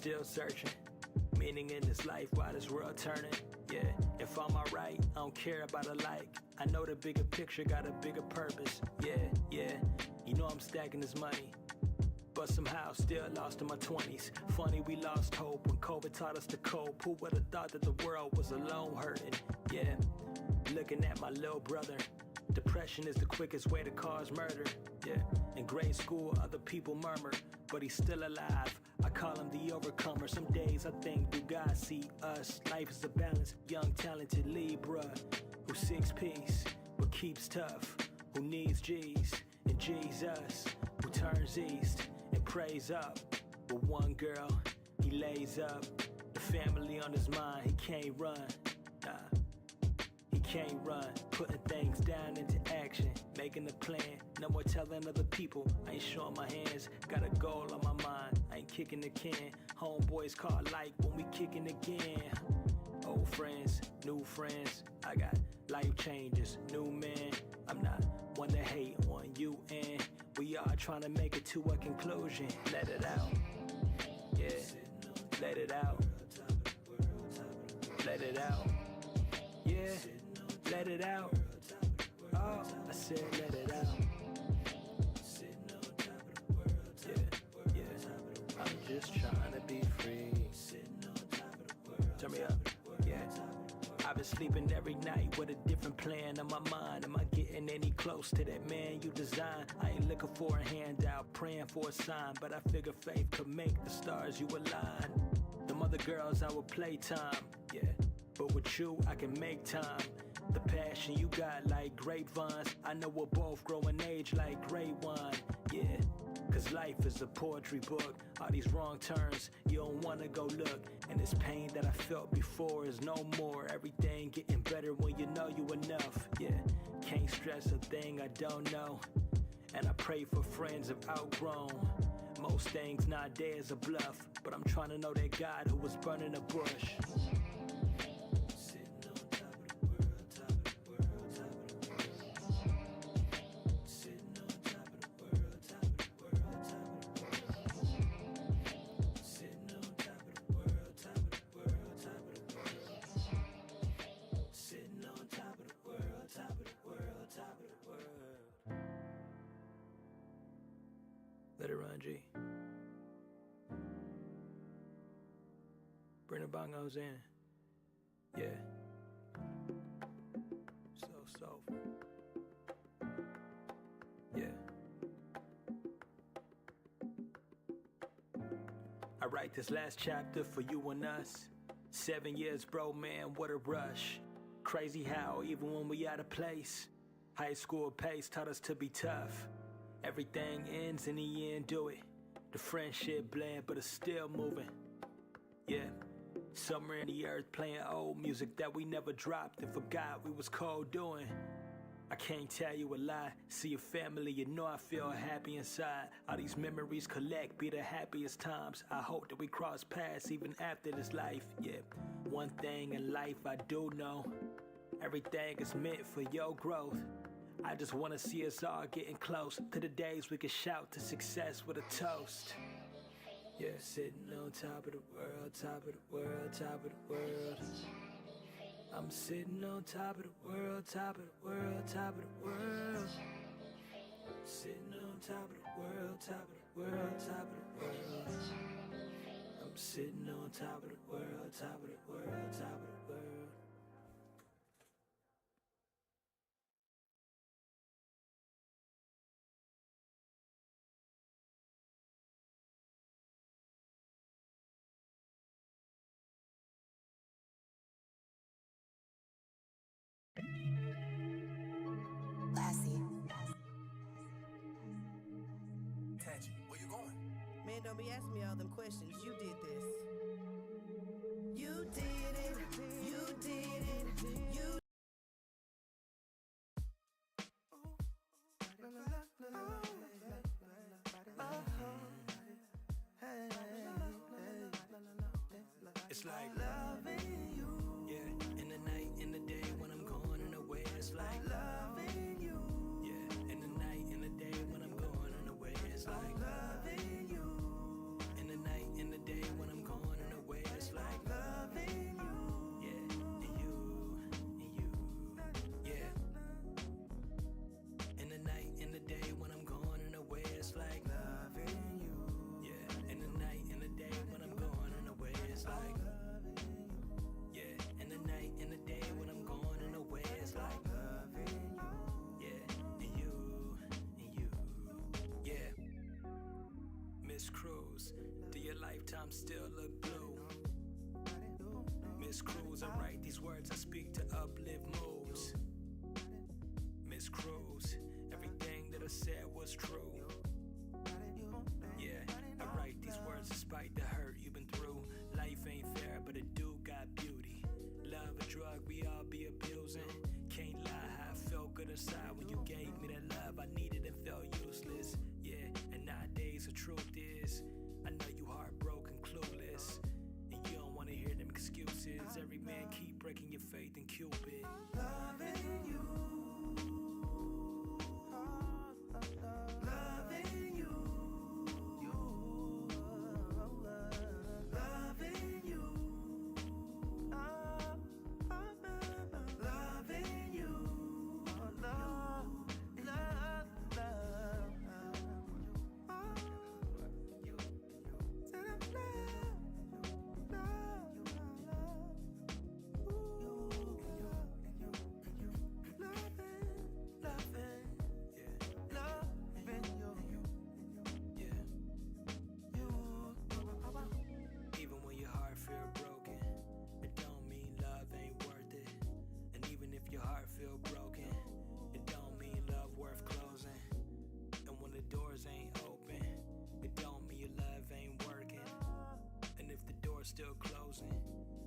still searching. Meaning in this life, why this world turning? Yeah, if I'm alright, I don't care about a like. I know the bigger picture got a bigger purpose. Yeah, you know I'm stacking this money, but somehow still lost in my 20s. Funny we lost hope when COVID taught us to cope. Who would've thought that the world was alone hurting? Yeah, looking at my little brother. Depression is the quickest way to cause murder. Yeah, in grade school other people murmur, but he's still alive. I call him the overcomer. Some days I think, do God see us? Life is a balance. Young talented Libra who seeks peace but keeps tough, who needs G's and Jesus, who turns east and prays up. With one girl he lays up, the family on his mind. He can't run, nah, he can't run. Putting things down into action, making a plan. No more telling other people I ain't showing my hands. Got a goal on my mind, I ain't kicking the can. Homeboys call like when we kicking again. Old friends, new friends, I got life changes, new man. I'm not one to hate on you, and we are trying to make it to a conclusion. Let it out, yeah, let it out, let it out, yeah, let it out. Oh, I said let it out. Yeah, I'm just trying to be free. Turn me up, yeah. I've been sleeping every night with a different plan in my mind. Am I getting any close to that man you designed? I ain't looking for a handout, praying for a sign, but I figure faith could make the stars you align. Them other girls I would play time, yeah, but with you I can make time. The passion you got like grapevines, I know we'll both grow in age like great wine, yeah. Cause life is a poetry book. All these wrong turns, you don't wanna go look. And this pain that I felt before is no more. Everything getting better when you know you enough. Yeah, can't stress a thing I don't know. And I pray for friends I've outgrown. Most things nowadays are bluff, but I'm trying to know that God who was burning a bush. Let it run, G. Bring the bongos in. Yeah. So soulful. Yeah. I write this last chapter for you and us. 7 years, bro, man, what a rush. Crazy how, even when we out of place, high school pace taught us to be tough. Everything ends in the end, do it. The friendship blend, but it's still moving. Yeah, somewhere in the earth playing old music that we never dropped and forgot we was cold doing. I can't tell you a lie, see your family, you know I feel happy inside. All these memories collect, be the happiest times. I hope that we cross paths even after this life, yeah. One thing in life I do know, everything is meant for your growth. I just wanna see us all getting close to the days we can shout to success with a toast. Yeah, sitting on top of the world, top of the world, top of the world. I'm sitting on top of the world, top of the world, top of the world. Sitting on top of the world, top of the world, top of the world. I'm sitting on top of the world, top of the world, top of the world. Classy. Tangy, where you going? Man, don't be asking me all them questions. You did this. You did it. You did it. You. It's like loving you. Yeah, in the night, in the day, when I'm going and away, it's like loving you. Yeah, in the night, in the day, when I'm going and away, it's like loving you. In the night, in the day, when I'm going sometimes still look blue. Miss Cruz, I write these words, I speak to uplift moves. Miss Cruz, everything that I said was true. Yeah, I write these words despite the hurt you've been through. Life ain't fair, but it do got beauty. Love a drug we all be abusing. Can't lie, how I felt good inside when you gave me that love I needed and felt useless. Yeah, and nowadays the truth is, I know you heartbroken, clueless, and you don't wanna hear them excuses. Every man keep breaking your faith in Cupid. Loving you. Loving you. Loving you. Loving you. Even when your heart feel broken, it don't mean love ain't worth it. And even if your heart feel broken, it don't mean love worth closing. And when the doors ain't open, it don't mean your love ain't working. And if the door's still closing,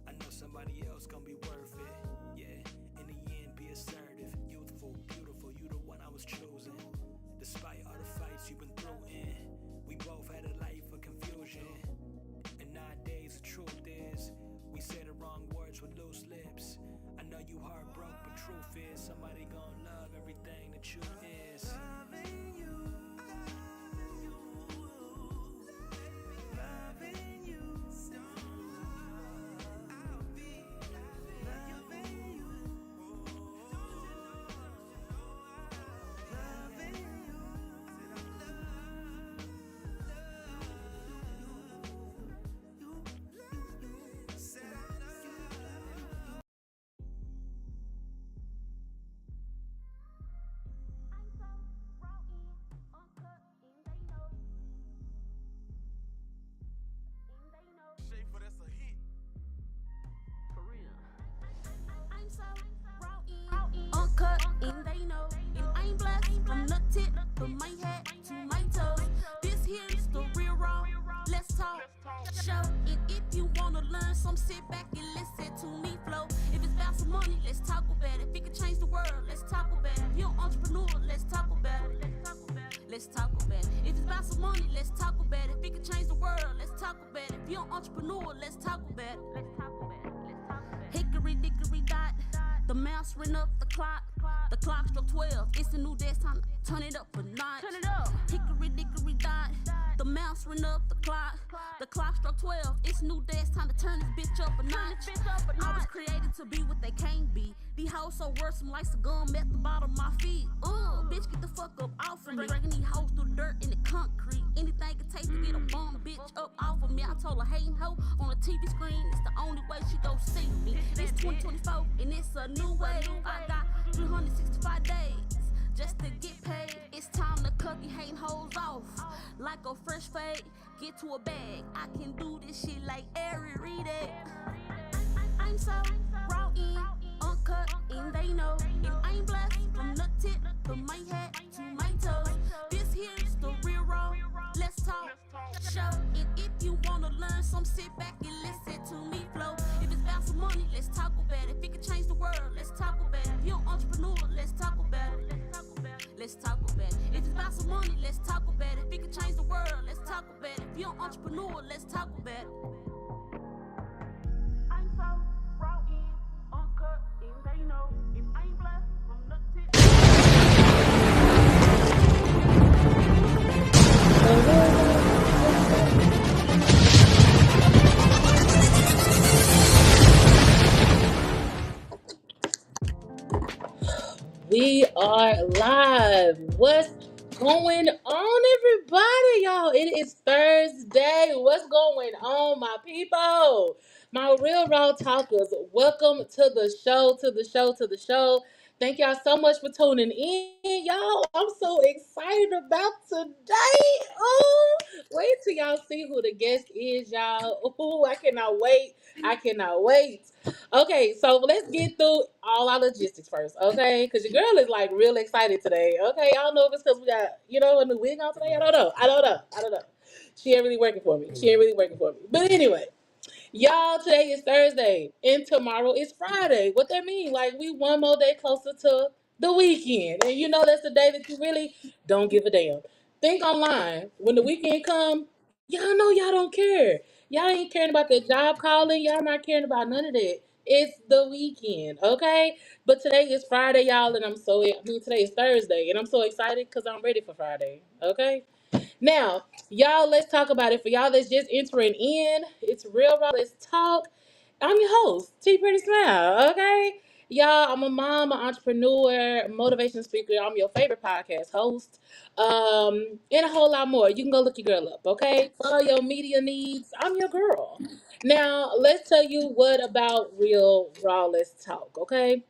I know somebody else gonna be worth it. Yeah, in the end, be assertive, youthful, beautiful, you the one I was choosing. Despite all the fights you've been through we both had a life of confusion. And nowadays the truth is, we say the wrong words with loose lips. I know you heartbroken, but truth is, somebody gon' love everything that you is. Loving you. Loving you. I'll be loving you. Loving you. Schaefer, that's a hit. I'm so raw in, uncut, and they know. And I'm blessed from the tip of my head to my toes. This here's the real raw. Let's talk, show. And if you wanna learn some, sit back and listen to me flow. If it's about some money, let's talk about it. If it can change the world, let's talk about it. If you're an entrepreneur, let's talk about it. Let's talk about it. If it's about some money, let's talk about it. If it can change the world, let's talk about it. If you're an entrepreneur, let's talk about it. Let's talk about it. Let's talk about it. Hickory dickory dot, the mouse ran up the clock. The clock struck 12. It's a new day, it's time to turn it up a notch. Turn it up. Hickory dickory dot, the mouse ran up the clock. The clock struck 12. It's a new day, it's time to turn this bitch up a notch. I was created to be what they can't be. These hoes so worrisome like some gum at the bottom of my feet. Bitch, get the fuck up off of me. Dragging these hoes through the dirt and the concrete. Anything it takes to get a bum bitch up off of me. I told her hating hoe on a TV screen, it's the only way she gon' see me. It's 2024 and it's a new wave. I got 365 days just to get paid. It's time to cut these hating hoes off like a fresh fade. Get to a bag, I can do this shit like Ari Reed. I'm so raw in, uncut, and they know. And I'm blessed from the tip of my head to my toes. This here's the real raw. Let's talk, show. And if you wanna learn some, sit back and listen to me flow. If it's about some money, let's talk about it. If it can change the world, let's talk about it. If you're an entrepreneur, let's talk about it. Let's talk about it. If it's about some money, let's talk about it. If it can change the world, let's talk about it. If you're an entrepreneur, let's talk about it. I'm so raw in, uncut, and they know. If I'm blessed from the tip. We are live. What's going on, everybody? Y'all, it is Thursday. What's going on, my people? My real raw talkers, welcome to the show, to the show, to the show. Thank y'all so much for tuning in, y'all. I'm so excited about today. Oh, wait till y'all see who the guest is, y'all. Oh, I cannot wait. I cannot wait. Okay, so let's get through all our logistics first, okay? Because your girl is like real excited today, okay? I don't know if it's because we got, a new wig on today. I don't know. I don't know. I don't know. She ain't really working for me. She ain't really working for me. But anyway, y'all, today is Thursday and tomorrow is Friday. What that mean? Like we one more day closer to the weekend. And that's the day that you really don't give a damn. Think online. When the weekend come, y'all know y'all don't care. Y'all ain't caring about the job calling. Y'all not caring about none of that. It's the weekend, okay? But today is Friday, y'all, and today is Thursday, and I'm so excited because I'm ready for Friday, okay? Now, y'all, let's talk about it. For y'all that's just entering in, it's Real Raw. Let's talk. I'm your host, T Pretty Smile. Okay, y'all. I'm a mom, an entrepreneur, motivation speaker. I'm your favorite podcast host, and a whole lot more. You can go look your girl up. Okay, for all your media needs, I'm your girl. Now, let's tell you what about Real Raw. Let's talk. Okay,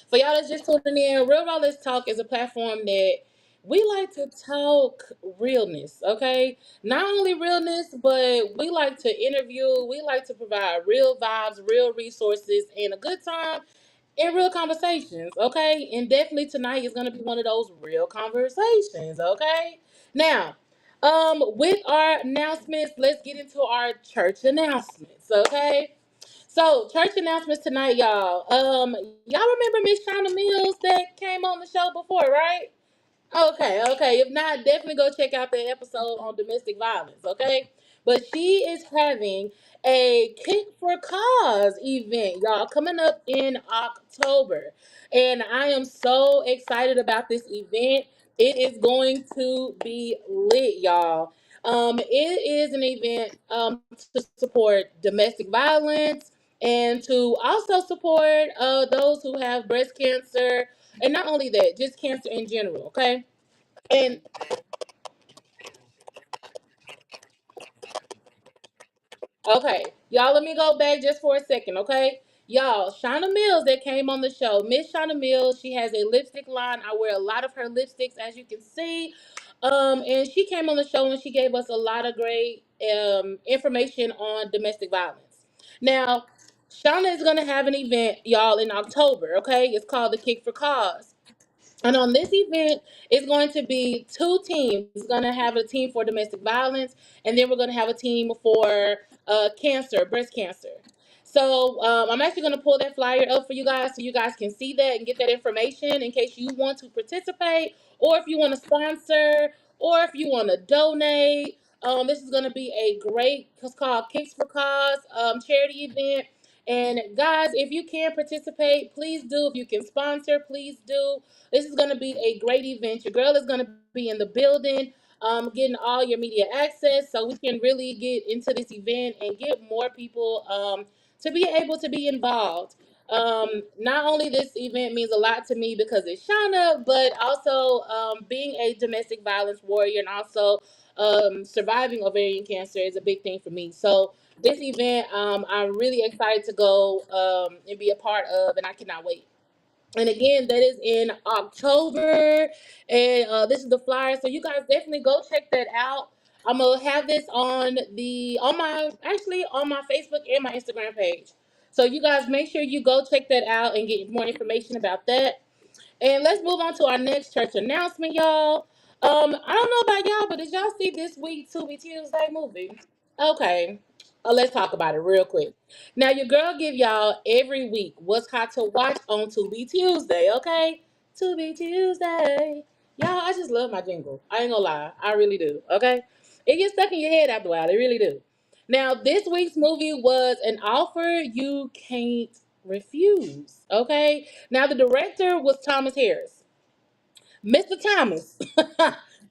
for y'all that's just tuning in, Real Raw Let's Talk is a platform that we like to talk realness, okay? Not only realness, but we like to interview, we like to provide real vibes, real resources, and a good time and real conversations, okay? And definitely tonight is gonna be one of those real conversations, okay? Now, with our announcements, let's get into our church announcements, okay? So, church announcements tonight, y'all. Y'all remember Miss Shauna Mills that came on the show before, right? Okay, okay. If not, definitely go check out the episode on domestic violence, okay? But she is having a Kick for Cause event, y'all, coming up in October. And I am so excited about this event. It is going to be lit, y'all. It is an event to support domestic violence and to also support those who have breast cancer, and not only that, just cancer in general, okay? And okay, y'all, let me go back just for a second, okay? Y'all, Shauna Mills that came on the show, Miss Shauna Mills, she has a lipstick line. I wear a lot of her lipsticks, as you can see. And she came on the show and she gave us a lot of great information on domestic violence. Now, Shauna is gonna have an event, y'all, in October, okay? It's called the Kick for Cause. And on this event, it's going to be two teams. We're going to have a team for domestic violence, and then we're going to have a team for cancer, breast cancer. So I'm actually going to pull that flyer up for you guys so you guys can see that and get that information in case you want to participate, or if you want to sponsor, or if you want to donate. This is going to be a great, it's called Kicks for Cause charity event. And guys, if you can participate, please do. If you can sponsor, please do. This is going to be a great event. Your girl is going to be in the building, getting all your media access so we can really get into this event and get more people to be able to be involved. Not only this event means a lot to me because it's Shauna, but also being a domestic violence warrior and also surviving ovarian cancer is a big thing for me. So this event, I'm really excited to go and be a part of, and I cannot wait. And again, that is in October. And this is the flyer. So you guys definitely go check that out. I'm gonna have this on my Facebook and my Instagram page. So you guys make sure you go check that out and get more information about that. And let's move on to our next church announcement, y'all. I don't know about y'all, but did y'all see this week To Be Tuesday movie? Okay. Let's talk about it real quick. Now, your girl give y'all every week what's hot to watch on To Be Tuesday, okay? To Be Tuesday. Y'all, I just love my jingle. I ain't gonna lie. I really do, okay? It gets stuck in your head after a while. It really do. Now, this week's movie was An Offer You Can't Refuse, okay? Now, the director was Thomas Harris. Mr. Thomas,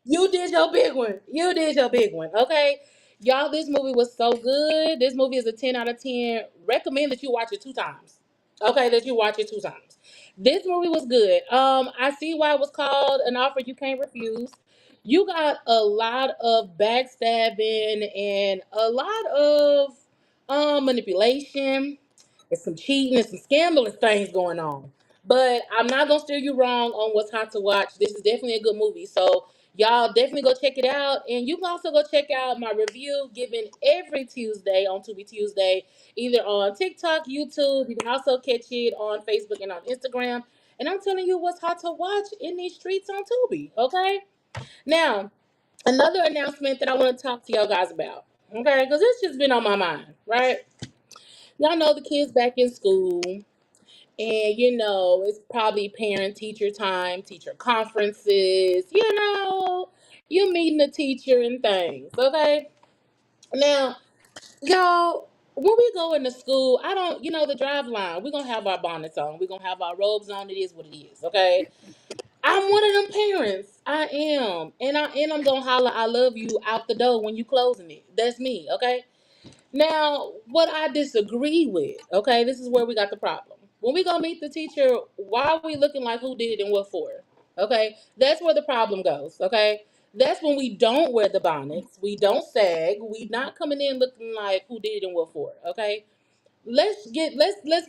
you did your big one. You did your big one. Okay. Y'all, this movie was so good. This movie is a 10 out of 10. Recommend that you watch it two times. Okay, that you watch it two times. This movie was good. I see why it was called An Offer You Can't Refuse. You got a lot of backstabbing and a lot of manipulation and some cheating and some scandalous things going on. But I'm not gonna steer you wrong on what's hot to watch. This is definitely a good movie. So y'all definitely go check it out. And you can also go check out my review given every Tuesday on Tubi Tuesday, either on TikTok, YouTube. You can also catch it on Facebook and on Instagram. And I'm telling you what's hot to watch in these streets on Tubi. Okay? Now, another announcement that I want to talk to y'all guys about. Okay, because it's just been on my mind, right? Y'all know the kids back in school, and it's probably parent teacher time, teacher conferences, you meeting the teacher and things. Okay. Now, y'all, when we go into school, I don't, the drive line, we're gonna have our bonnets on, we're gonna have our robes on. It is what it is. Okay. I'm one of them parents. I am. And I'm gonna holler I love you out the door when you closing it. That's me. Okay. Now, what I disagree with, okay, this is where we got the problem. When we go meet the teacher, why are we looking like who did it and what for? Okay, that's where the problem goes. Okay, that's when we don't wear the bonnets, we don't sag, we not coming in looking like who did it and what for. Okay, let's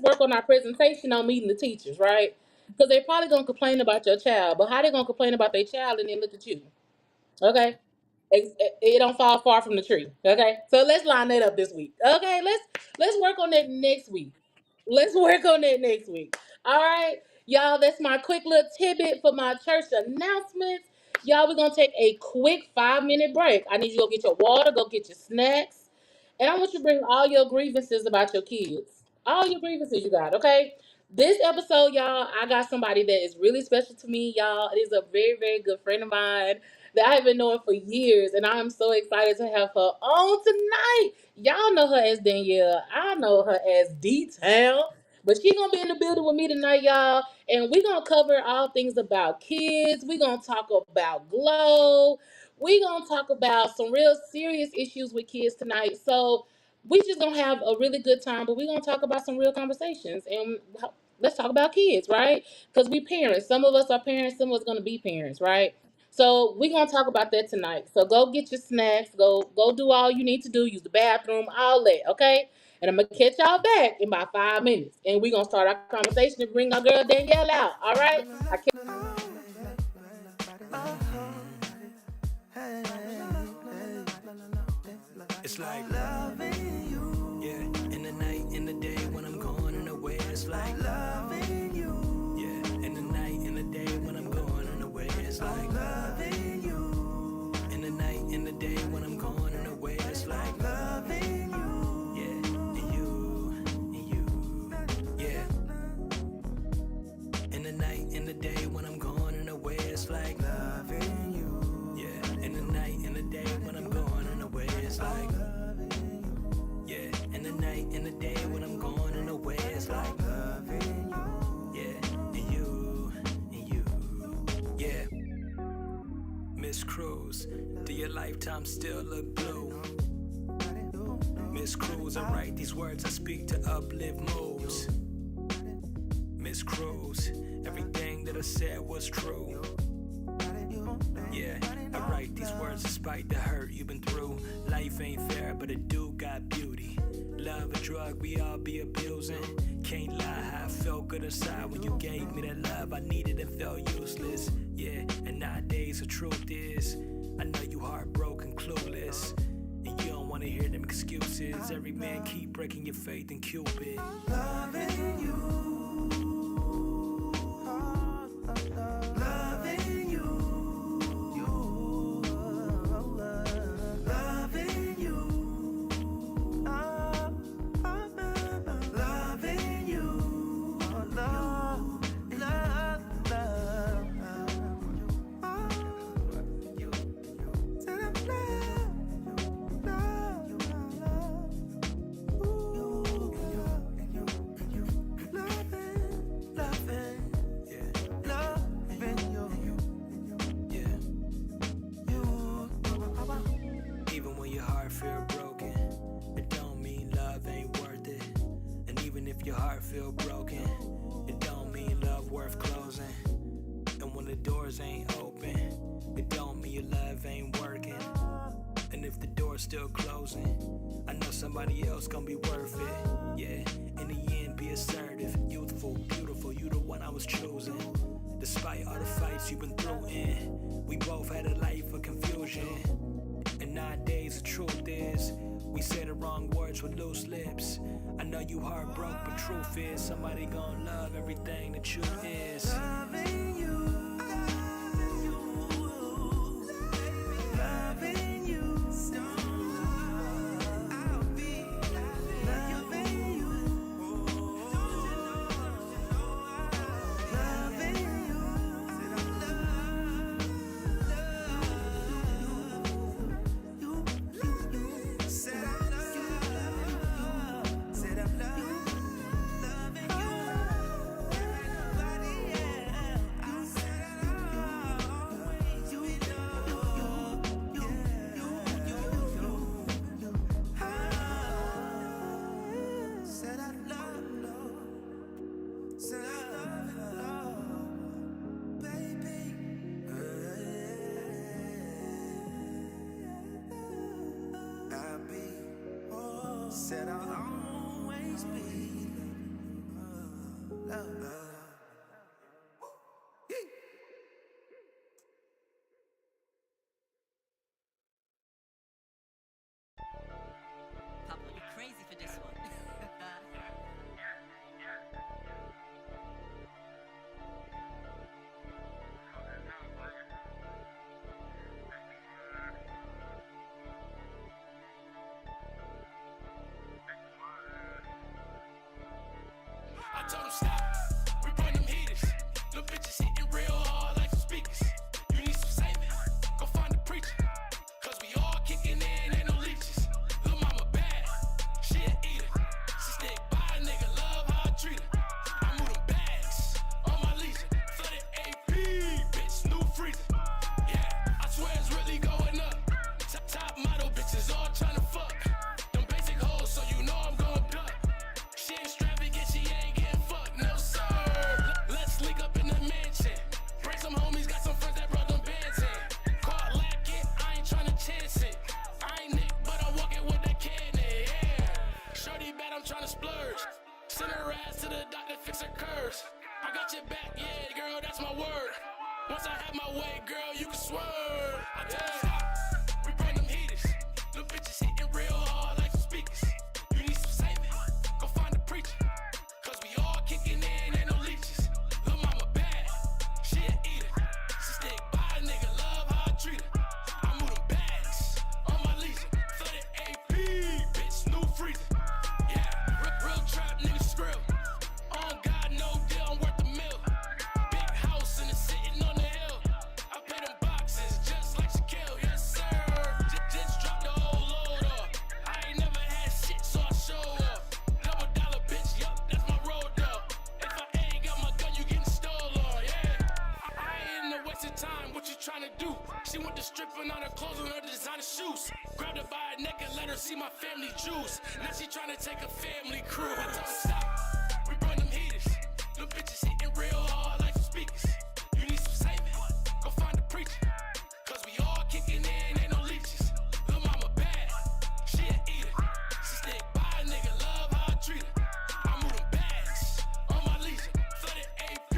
work on our presentation on meeting the teachers, right? Because they're probably gonna complain about your child, but how they gonna complain about their child and then look at you? Okay, it don't fall far from the tree. Okay, so let's line that up this week. Okay, let's work on that next week. Let's work on that next week. All right, y'all. That's my quick little tidbit for my church announcements. Y'all, we're gonna take a quick 5-minute break. I need you to go get your water, go get your snacks, and I want you to bring all your grievances about your kids. All your grievances you got. Okay. This episode, y'all, I got somebody that is really special to me, y'all. It is a very, very good friend of mine that I have been knowing for years, and I'm so excited to have her on tonight. Y'all know her as Danielle. I know her as D-Town. But she gonna be in the building with me tonight, y'all. And we gonna cover all things about kids. We gonna talk about Glow. We gonna talk about some real serious issues with kids tonight. So we just gonna have a really good time, but we gonna talk about some real conversations. And let's talk about kids, right? Because we parents. Some of us are parents, some of us gonna be parents, right? So we're gonna talk about that tonight. So go get your snacks, go do all you need to do, use the bathroom, all that, okay? And I'm gonna catch y'all back in about 5 minutes. And we're gonna start our conversation and bring our girl Danielle out. All right? It's like loving you. Yeah, in the night, in the day, when I'm going in the way, it's like loving you. Yeah, in the night, in the day, when I'm going in the way, it's like loving you. In the night, in the day, when I'm going in the way, it's like loving you. Yeah, and you, yeah. In the night, in the day, when I'm going in the way, it's like loving you. Yeah, in the night, in the day, when I'm going in the way, it's like yeah, in the night, in the day, when I'm going in the way, it's like loving you. Yeah, and you, yeah. Miss Cruz, do your lifetime still look blue? Miss Cruz, I write these words I speak to uplift moves. Miss Cruz, everything that I said was true. Yeah, I write these words despite the hurt you've been through. Life ain't fair, but it do got beauty. Love a drug we all be abusing. Can't lie, how I felt good inside when you gave me that love I needed and felt useless. Yeah, and nowadays the truth is, I know you heartbroken, clueless, and you don't wanna hear them excuses. Every man keep breaking your faith in Cupid. Loving you. Your heart feel broken, it don't mean love worth closing. And when the doors ain't open, it don't mean your love ain't working. And if the door's still closing, I know somebody else gonna be worth it. Yeah, in the end, be assertive, youthful, beautiful, you the one I was you've been through in. We both had a life of confusion. And nowadays the truth is, we say the wrong words with loose lips. I know you heartbroken, but truth is, somebody gon' love everything that you is. Loving you. Loving you. I'll be loving you. Loving you. Said I love you. Said I love you. Loving you. Everybody else. I said I'll always be loving you. Said I love you. Said I love you, baby. I'll be. Said I'll always be love. Papa, you crazy for this one. I told him stop. We bring them heaters. Little bitches hitting real hard like some speakers. You need some saving? Go find a preacher. Cause we all kicking in, ain't no leeches. Lil' mama bad, she a eater. She stick by a nigga, love how I treat her. I move them bags on my leisure. Flooded AP, bitch, new freezer. Yeah, I swear it's really going up. Top model bitches all tryna fuck. Them basic hoes, so you know I'm gon' duck. She ain't extravagant, she ain't getting fucked, no sir. Let's link up in the mansion. Bring some homies, got some friends that brought them bands in. Caught lacking, I ain't tryna chance it. I ain't Nick, but I'm walking with that cannon, yeah. Shorty bad, I'm tryna splurge. Send her ass to the doctor, fix her curves. I got your back, yeah, girl, that's my word. Once I have my way, girl, you can swerve. I tell you stop, we bring them heaters. Little bitches hitting real hard like some speakers. You need some saving? Go find a preacher. Cause we all kicking in, ain't no leeches. Lil' mama bad, she a eater. She stick by a nigga, love how I treat her. I move them bags on my leisure. Flooded AP, bitch, new freezer. Yeah, real trap nigga skrill. On God, no deal, I'm worth a mill. Big house and it's sitting on the hill. I pay them boxes just like Shaquille, yes sir. Just drop the whole load off. I ain't never had shit, so I show up. Double dollar bitch, yup, that's my road dog. If I ain't got my gun, you getting stolen, yeah. I ain't in the waste of time, what you tryna do? She went to stripping on her clothes and her designer shoes. Grabbed her by her neck and let her see my family juice. Now she tryna take a family cruise. I told her stop, we bring them heaters. Little bitches hitting real hard like some speakers. You need some saving? Go find a preacher. Cause we all kicking in, ain't no leeches. Lil' mama bad, she a eater. She stick by a nigga, love how I treat her. I move them bags on my leisure. Flooded AP,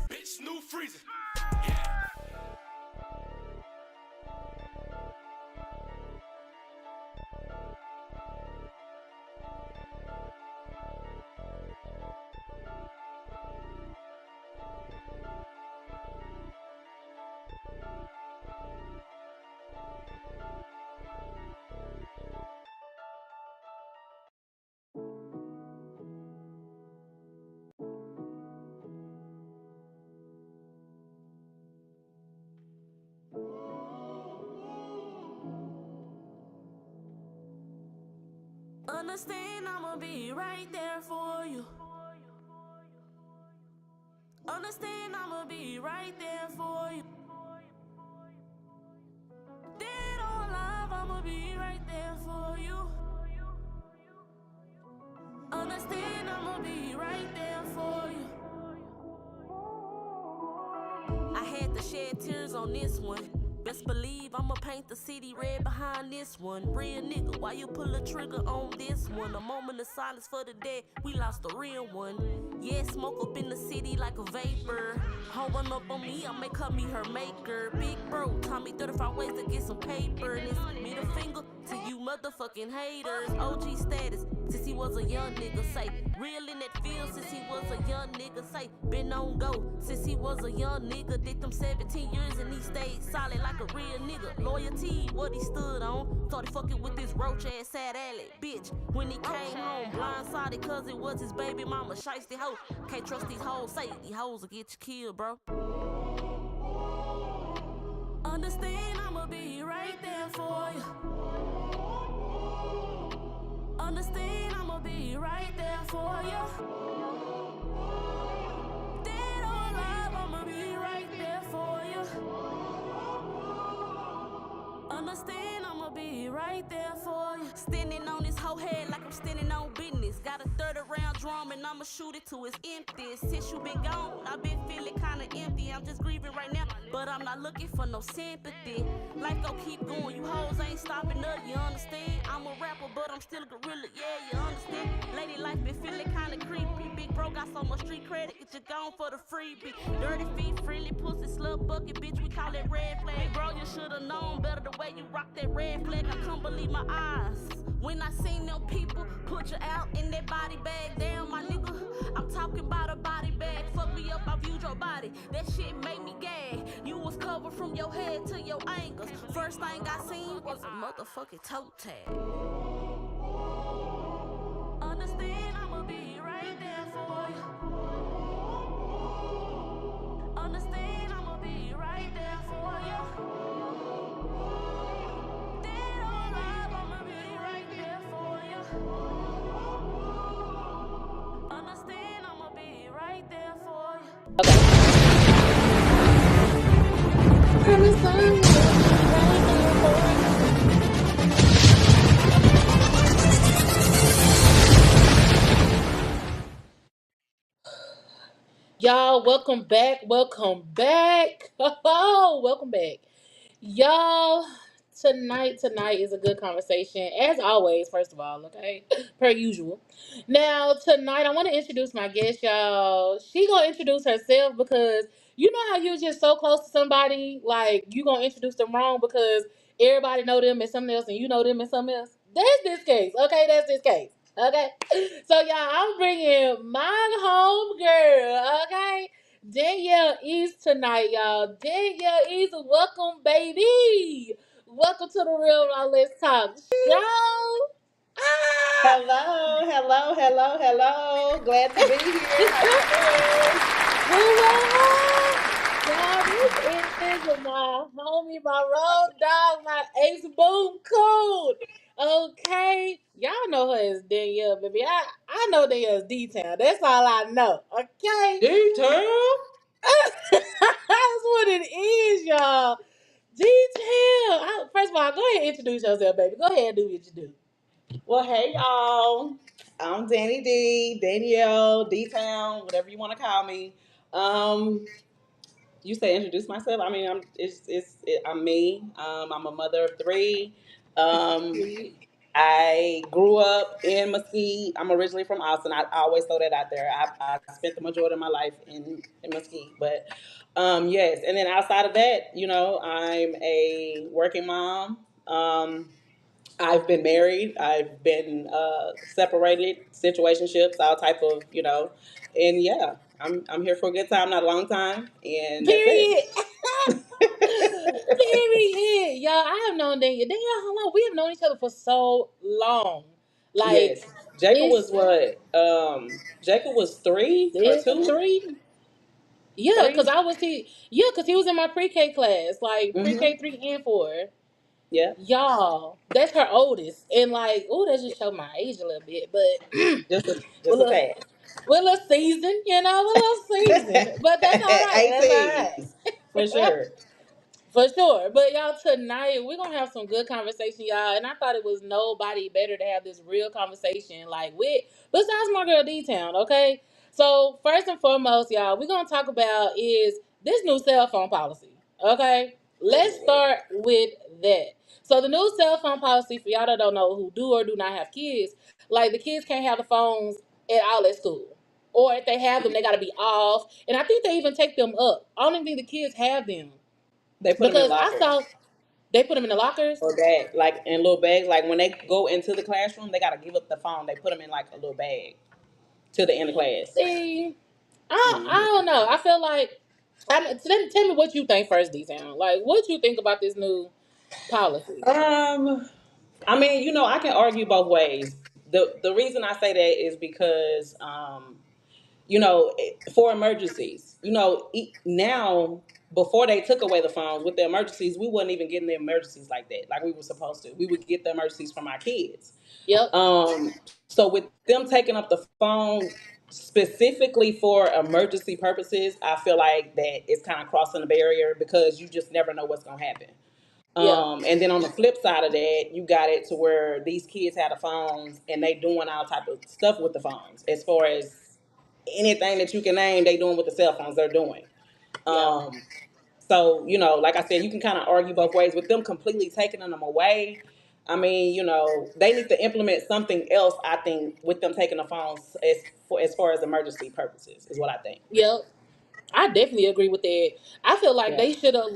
bitch, new freezer. Yeah. Understand I'ma be right there for you. Understand I'ma be right there for you. Dead or alive, I'ma be right there for you. Understand I'ma be right there for you. I had to shed tears on this one. Best believe I'ma paint the city red behind this one. Real nigga, why you pull a trigger on this one? A moment of silence for the dead, we lost a real one. Yeah, smoke up in the city like a vapor. Home run up on me, I make her me her maker. Big bro, taught me 35 ways to get some paper. And it's middle finger to you motherfucking haters. OG status, since he was a young nigga, say. Real in that field since he was a young nigga, say. Been on go since he was a young nigga. Did them 17 years and he stayed solid like a real nigga. Loyalty, what he stood on. Started fucking with this roach ass sad alley, bitch. When he came home, blindsided cause it was his baby mama, shiesty hoe. Can't trust these hoes, say these hoes will get you killed, bro. Understand I'ma be right there for you. Understand I'ma be right there for you. Dead or alive, I'ma be right there for you. Understand I'ma be right there for you. Standing on this whole head like I'm standing on business. Got a 30 round drum and I'ma shoot it till it's empty. Since you been gone, I've been feeling kinda empty. I'm just grieving right now, but I'm not looking for no sympathy. Life gon' keep going, you hoes ain't stopping up, you understand? I'm a rapper, but I'm still a gorilla, yeah, you understand? Lady life been feeling kinda creepy. Big bro got so much street credit, get you gone for the freebie. Dirty feet, friendly pussy, slut bucket, bitch, we call it red flag. Bro, you should've known better the way you rock that red flag. I couldn't believe my eyes when I seen them people put you out in that body bag. Damn, my nigga, I'm talking about a body bag. Fuck me up, I viewed your body. That shit made me gag. You was covered from your head to your ankles. First thing I seen was a motherfucking toe tag. Understand I'ma be right there for you. Understand I'ma be right there for you. Dead or alive, I'ma be right there for you. Understand I'ma be right there for you. Okay. Understand right there for you. Y'all, welcome back. Welcome back. Oh, welcome back. Y'all, tonight is a good conversation. As always, first of all, okay? Per usual. Now, tonight I want to introduce my guest, y'all. She gonna introduce herself because you know how you're just so close to somebody, like you gonna introduce them wrong because everybody know them as something else and you know them as something else. That's this case, okay? That's this case. Okay, so y'all, I'm bringing my home girl, okay? Danielle East tonight, y'all. Danielle East, welcome, baby. Welcome to the Real Raw Let's Talk show. Ah! Hello, hello, hello, hello. Glad to be here. How you doing? Woo-wah! Y'all, this is my homie, my road dog, my ace boom coon. Okay, y'all know her as Danielle, baby. I know Danielle as D-Town. That's all I know. Okay. D-Town? That's what it is, y'all. Detail. First of all, go ahead and introduce yourself, baby. Go ahead and do what you do. Well, hey, y'all. I'm Danny D, Danielle, D-Town, whatever you want to call me. Um, you say introduce myself. I mean, I'm me. I'm a mother of three. Um, Period. I grew up in Mesquite. I'm originally from Austin. I always throw that out there. I spent the majority of my life in Mesquite. But yes, and then outside of that, I'm a working mom. I've been married. I've been separated, situationships, all type of, and yeah, I'm here for a good time, not a long time, and that's it. Period. Period. Y'all, I have known Danielle. Danielle, how long? We have known each other for so long. Like, Yes, Jacob was it's what? Jacob was three or this two, three. Yeah, cause three. I was he. Yeah, cause he was in my pre-K class, like pre-K Mm-hmm. 3 and 4. Yeah, Y'all, that's her oldest, and like, oh, that just showed my age a little bit, but just a we're a tad. we're a little seasoned, we're a little seasoned, but that's all right. That's all 18s for right. sure. For sure. But y'all, tonight we're gonna have some good conversation, y'all. And I thought it was nobody better to have this real conversation, like with besides my girl D Town, okay? So first and foremost, y'all, we're gonna talk about is this new cell phone policy. Okay? Let's start with that. So the new cell phone policy, for y'all that don't know who do or do not have kids, like the kids can't have the phones at all at school. or if they have them, they got to be off. And I think they even take them up. I don't even think the kids have them They put them in because I lockers saw they put them in the lockers. or bag, like in little bags. Like when they go into the classroom, they gotta give up the phone. They put them in like a little bag to the end of class. See, I Hmm. don't know. I feel like tell me what you think first, D Town. Like, what you think about this new policy? Um, I mean, I can argue both ways. The reason I say that is because for emergencies. Now before they took away the phones with the emergencies, we wasn't even getting the emergencies like that, like we were supposed to. We would get the emergencies from our kids. Yep, Um, so with them taking up the phone specifically for emergency purposes, I feel like that it's kind of crossing the barrier because you just never know what's gonna happen. yeah, And then on the flip side of that, you got it to where these kids have the phones and they doing all type of stuff with the phones. As far as anything that you can name, they doing with the cell phones. They're doing. yeah, Um, so like I said, you can kind of argue both ways. With them completely taking them away, I mean, they need to implement something else. I think with them taking the phones as far as emergency purposes is what I think. yep. I definitely agree with that. I feel like Yeah. they should have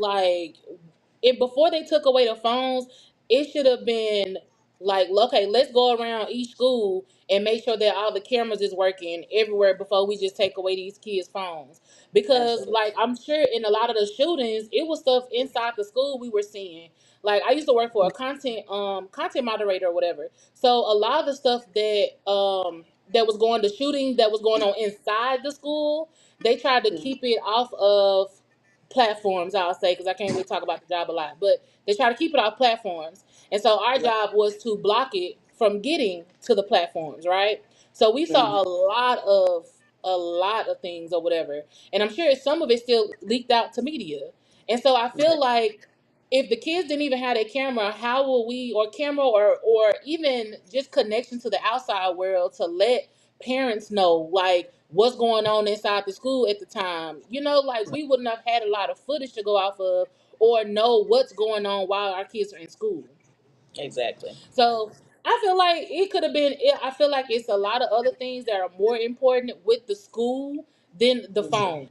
if before they took away the phones, it should have been like, okay, let's go around each school and make sure that all the cameras is working everywhere before we just take away these kids' phones. Because Absolutely. like I'm sure in a lot of the shootings, it was stuff inside the school we were seeing. Like I used to work for a content moderator or whatever. So a lot of the stuff that was going the shooting that was going on inside the school, they tried to keep it off of platforms, I'll say, because I can't really talk about the job a lot, but they try to keep it off platforms. And so our Right. job was to block it from getting to the platforms, right? So we saw Mhm. a lot of things or whatever. And I'm sure some of it still leaked out to media. And so I feel Right. like if the kids didn't even have a camera, how will we, or camera, or even just connection to the outside world to let parents know like what's going on inside the school at the time? Like we wouldn't have had a lot of footage to go off of or know what's going on while our kids are in school. Exactly. So I feel like it could have been. I feel like it's a lot of other things that are more important with the school than the Mhm. phones.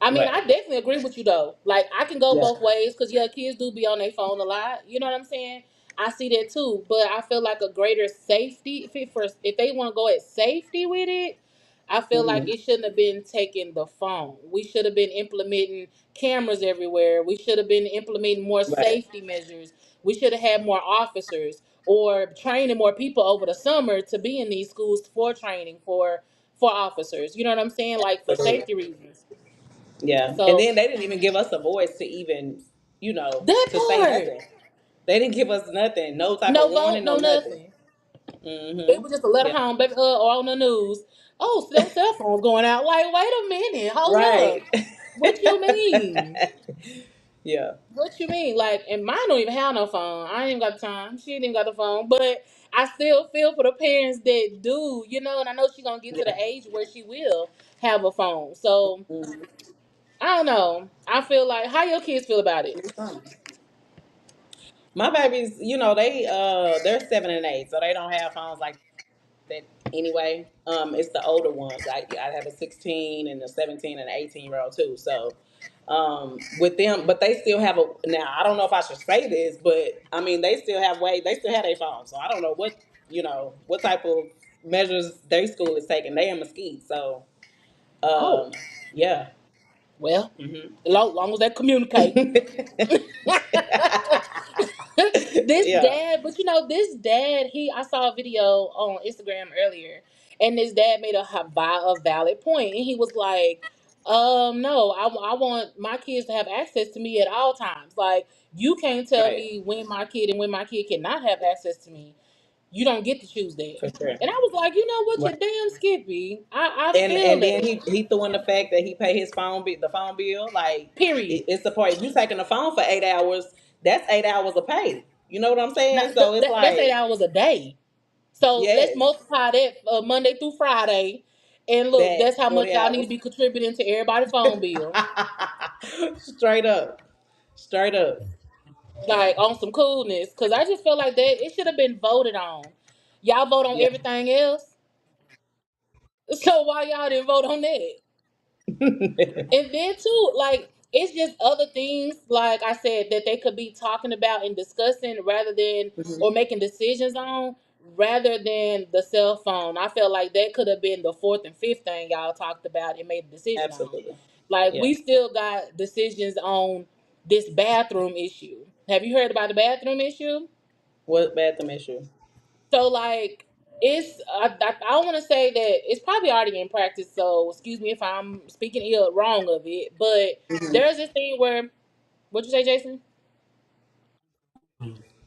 I mean, I Right. definitely agree with you though. Like, I can go Yeah. both ways because yeah, kids do be on their phone a lot. You know what I'm saying? I see that too, but I feel like a greater safety if they want to go at safety with it. I feel like Hmm. it shouldn't have been taking the phone. We should have been implementing cameras everywhere. We should have been implementing more Right. safety measures. We should have had more officers or training more people over the summer to be in these schools for training for officers. You know what I'm saying? Like for Absolutely. safety reasons. Yeah. And So then they didn't even give us a voice to even, that to say part, nothing. They didn't give us nothing. No type of no vote, warning, no no nothing. nothing. It Hmm. was just a letter Yeah. home, baby, or on the news. Oh, so those cell phones going out. Like, wait a minute, hold Right. up. What you mean? Yeah. What you mean? Like, and mine don't even have no phone. I ain't even got the time. She ain't even got the phone. But I still feel for the parents that do, and I know she gonna get to the Yeah. age where she will have a phone. So Mhm. I don't know. I feel like how your kids feel about it. My babies, they're 7 and 8, so they don't have phones like that anyway. It's the older ones. I have a 16 and a 17 and an 18-year-old too. So, with them, but they still have a. Now I don't know if I should say this, but I mean they still have their phones. So I don't know what type of measures their school is taking. They in Mesquite, so Oh, yeah. well, Hmm. long as they communicate. This Yeah. dad, but this dad, I saw a video on Instagram earlier, and this dad made a valid point, and he was like, no, I want my kids to have access to me at all times. Like, you can't tell Right. me when my kid and when my kid cannot have access to me. You don't get to choose that. For sure. And I was like, you know what, you Right. damn Skippy. I feel And then that. he threw in the fact that he pay his the phone bill. Like Period. it's the part, if you taking the phone for 8 hours, that's 8 hours of pay. You know what I'm saying? Not, So it's that's eight like, hours a day. So let's yes, multiply that Monday through Friday, and look, that that's how much 40 y'all need to hours. be contributing to everybody's phone bill. Straight up, straight up. Like on some coolness, because I just feel like that it should have been voted on. Y'all vote on Yeah. everything else. So why y'all didn't vote on that? And then too, like it's just other things, like I said, that they could be talking about and discussing rather than or Hmm. making decisions on rather than the cell phone. I felt like that could have been the fourth and fifth thing y'all talked about and made a decision on. Absolutely. Like Yeah. we still got decisions on this bathroom issue. Have you heard about the bathroom issue? What bathroom issue? So like it's I want to say that it's probably already in practice. So excuse me if I'm speaking ill wrong of it, but Hmm. there's this thing where what'd you say, Jason?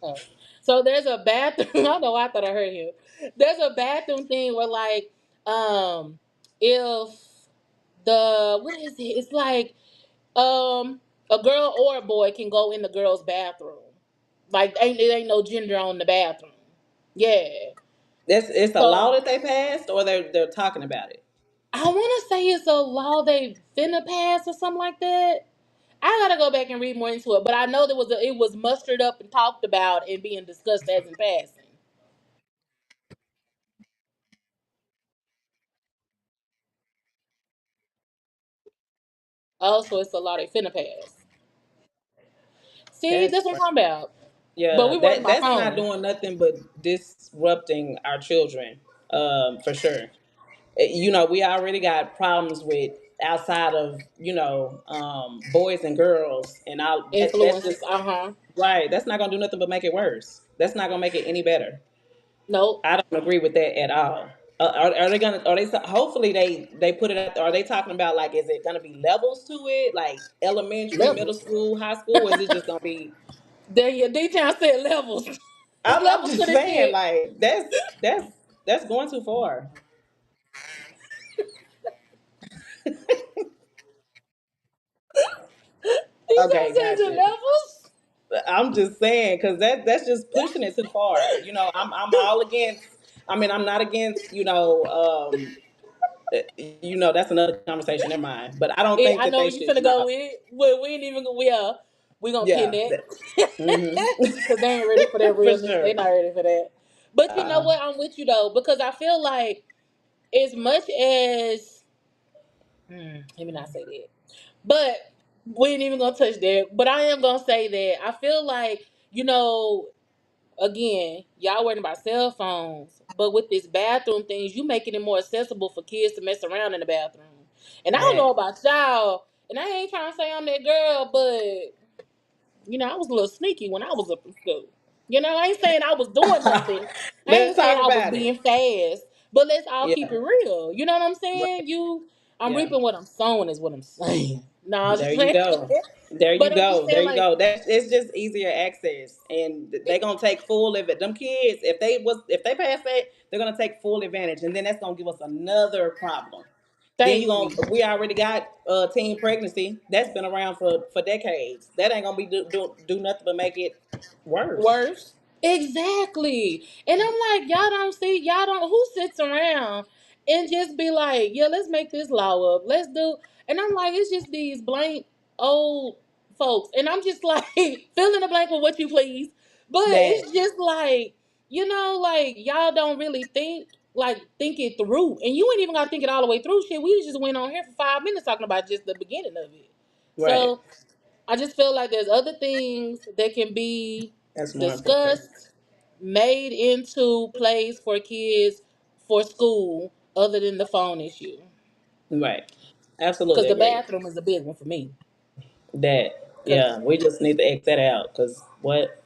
Oh, so there's a bathroom. I don't know. Why I thought I heard him. There's a bathroom thing where like if the what is it? It's like a girl or a boy can go in the girl's bathroom. Like ain't it ain't no gender on the bathroom. Yeah. That's it's a law So that they passed, or they're talking about it. I want to say it's a law they finna pass or something like that. I gotta go back and read more into it, but I know it was mustered up and talked about and being discussed as in passing. Also, it's a law they finna pass. See, That's that's what I'm talking about. But Yeah, we working by that's not phone. doing nothing but disrupting our children, for sure. We already got problems with outside of boys and girls, and that's Influences. just Uh huh. right. That's not gonna do nothing but make it worse. That's not gonna make it any better. Nope. I don't agree with that at all. Are they gonna? Are they? Hopefully they put it out. Are they talking about like? Is it gonna be levels to it, like elementary, middle Levels. school, high school? Or is it just gonna be? There you D-Town said levels. It's I'm levels to just this saying, shit. like that's going too far. D-Town Okay, said the gotcha. levels. I'm just saying because that's just pushing it too far. I'm all against. I mean, I'm not against. That's another conversation. Never mind. But I don't think I that know they where you should. finna No. go with it. We ain't even we gonna pin Yeah. that. Mm-hmm. Cause they ain't ready for that For realness. They sure. not ready for that. But you know Uh, what? I'm with you though, because I feel like as much as let me not say that. But we ain't even gonna touch that. But I am gonna say that I feel like, you know, again, y'all worrying about cell phones, but with this bathroom things, you making it more accessible for kids to mess around in the bathroom. And I don't know that about y'all, and I ain't trying to say I'm that girl, but I was a little sneaky when I was up in school. I ain't saying I was doing nothing. I let's ain't saying talk I was about it. being fast. But let's all keep Yeah. it real. You know what I'm saying? Right. I'm Yeah. reaping what I'm sowing is what I'm saying. No, I'm There just you saying. go. There you But I'm just go. saying, There you like, go. That's it's just easier access, and they gonna take full of it. Them kids, if they pass that, they're gonna take full advantage, and then that's gonna give us another problem. Then thank you. we already got teen pregnancy. That's been around for decades. That ain't gonna be do nothing but make it worse. Worse. Exactly. And I'm like, y'all don't, who sits around and just be like, yeah, let's make this law up. Let's do. And I'm like, it's just these blank old folks. And I'm just like, fill in the blank with what you please. But That it's just like, like y'all don't really think it through. And you ain't even got to think it all the way through. Shit, we just went on here for 5 minutes talking about just the beginning of it. right. So I just feel like there's other things that can be That's more important. discussed, made into plays for kids for school, other than the phone issue. Right. Because Absolutely the agree. bathroom is a big one for me. That Because yeah, we just need to X that out. Cause what?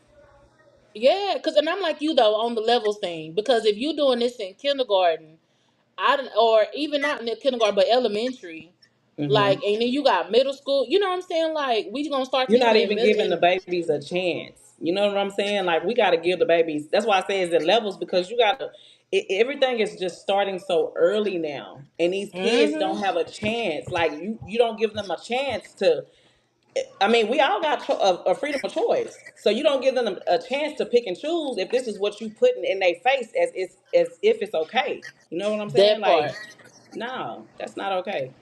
yeah, because and I'm like you though on the levels thing. Because if you doing this in kindergarten, I don't, or even not in the kindergarten, but elementary, like, Hmm. and then you got middle school. You know what I'm saying? Like, we gonna start You're teaching not in even middle giving the and babies a chance. You know what I'm saying? Like we got to give the babies. That's why I say it's at levels because you got to. Everything is just starting so early now, and these kids don't mm-hmm. have a chance. Like you don't give them a chance to. I mean, we all got a freedom of choice, so you don't give them a chance to pick and choose if this is what you putting in their face as if it's okay. You know what I'm saying? That Like, part. no, that's not okay.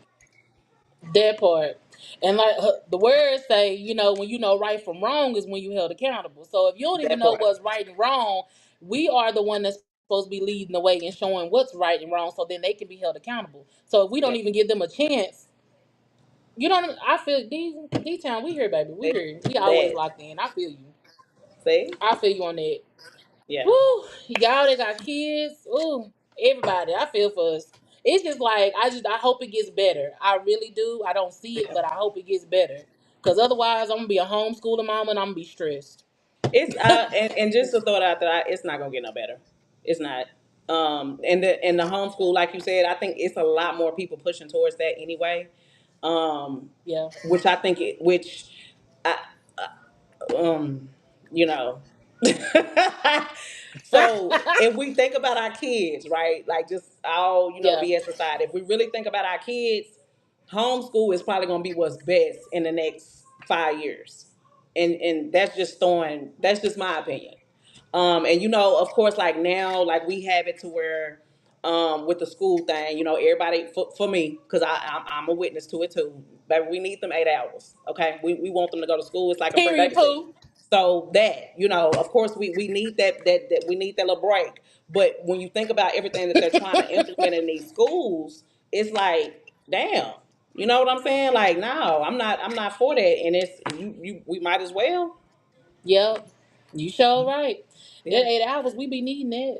That part. And like the words say, when you know right from wrong is when you held accountable. So if you don't even That know part. what's right and wrong, we are the one that's supposed to be leading the way and showing what's right and wrong, so then they can be held accountable. So if we don't Yep. even give them a chance, you know, I feel D town. We here, baby. We That here. We always that locked in. I feel you. see? I feel you on that. Yeah. Woo, y'all that got kids. Ooh, everybody. I feel for us. It's just like I hope it gets better. I really do. I don't see it, Yeah. but I hope it gets better. Cause otherwise, I'm gonna be a homeschooling mom and I'm gonna be stressed. It's and just to throw it out there, it's not gonna get no better. It's not. And the homeschool, like you said, I think it's a lot more people pushing towards that anyway. Yeah. Which I think I um you know. So if we think about our kids, right? Like just all, Yeah. BS aside, if we really think about our kids, homeschool is probably gonna be what's best in the next 5 years. And that's just my opinion. And of course, like now, like we have it to where, with the school thing, everybody for me, because I'm a witness to it too. But we need them 8 hours. Okay, we want them to go to school. It's like a free Period, babysit. poo. So that, of course, we need that we need that little break. But when you think about everything that they're trying to implement in these schools, it's like, damn, you know what I'm saying? Like, no, I'm not for that. And it's we might as well. Yep. You sure right. Yeah. That 8 hours, we be needing that.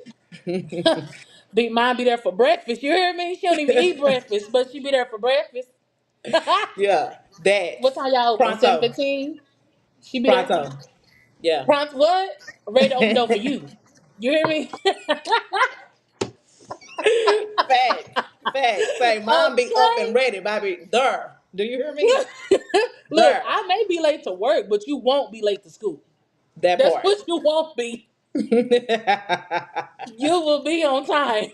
Be mine be there for breakfast. You hear me? She don't even eat breakfast, but she be there for breakfast. Yeah, that What time y'all open? Seven pronto, fifteen. She be there. pronto. Yeah, Prompt what? Ready to open door for you. You hear me? fact, fact. Say, mom be up and Okay. ready, baby. There. Do you hear me? Look, There. I may be late to work, but you won't be late to school. That That's part. what you won't be. You will be on time.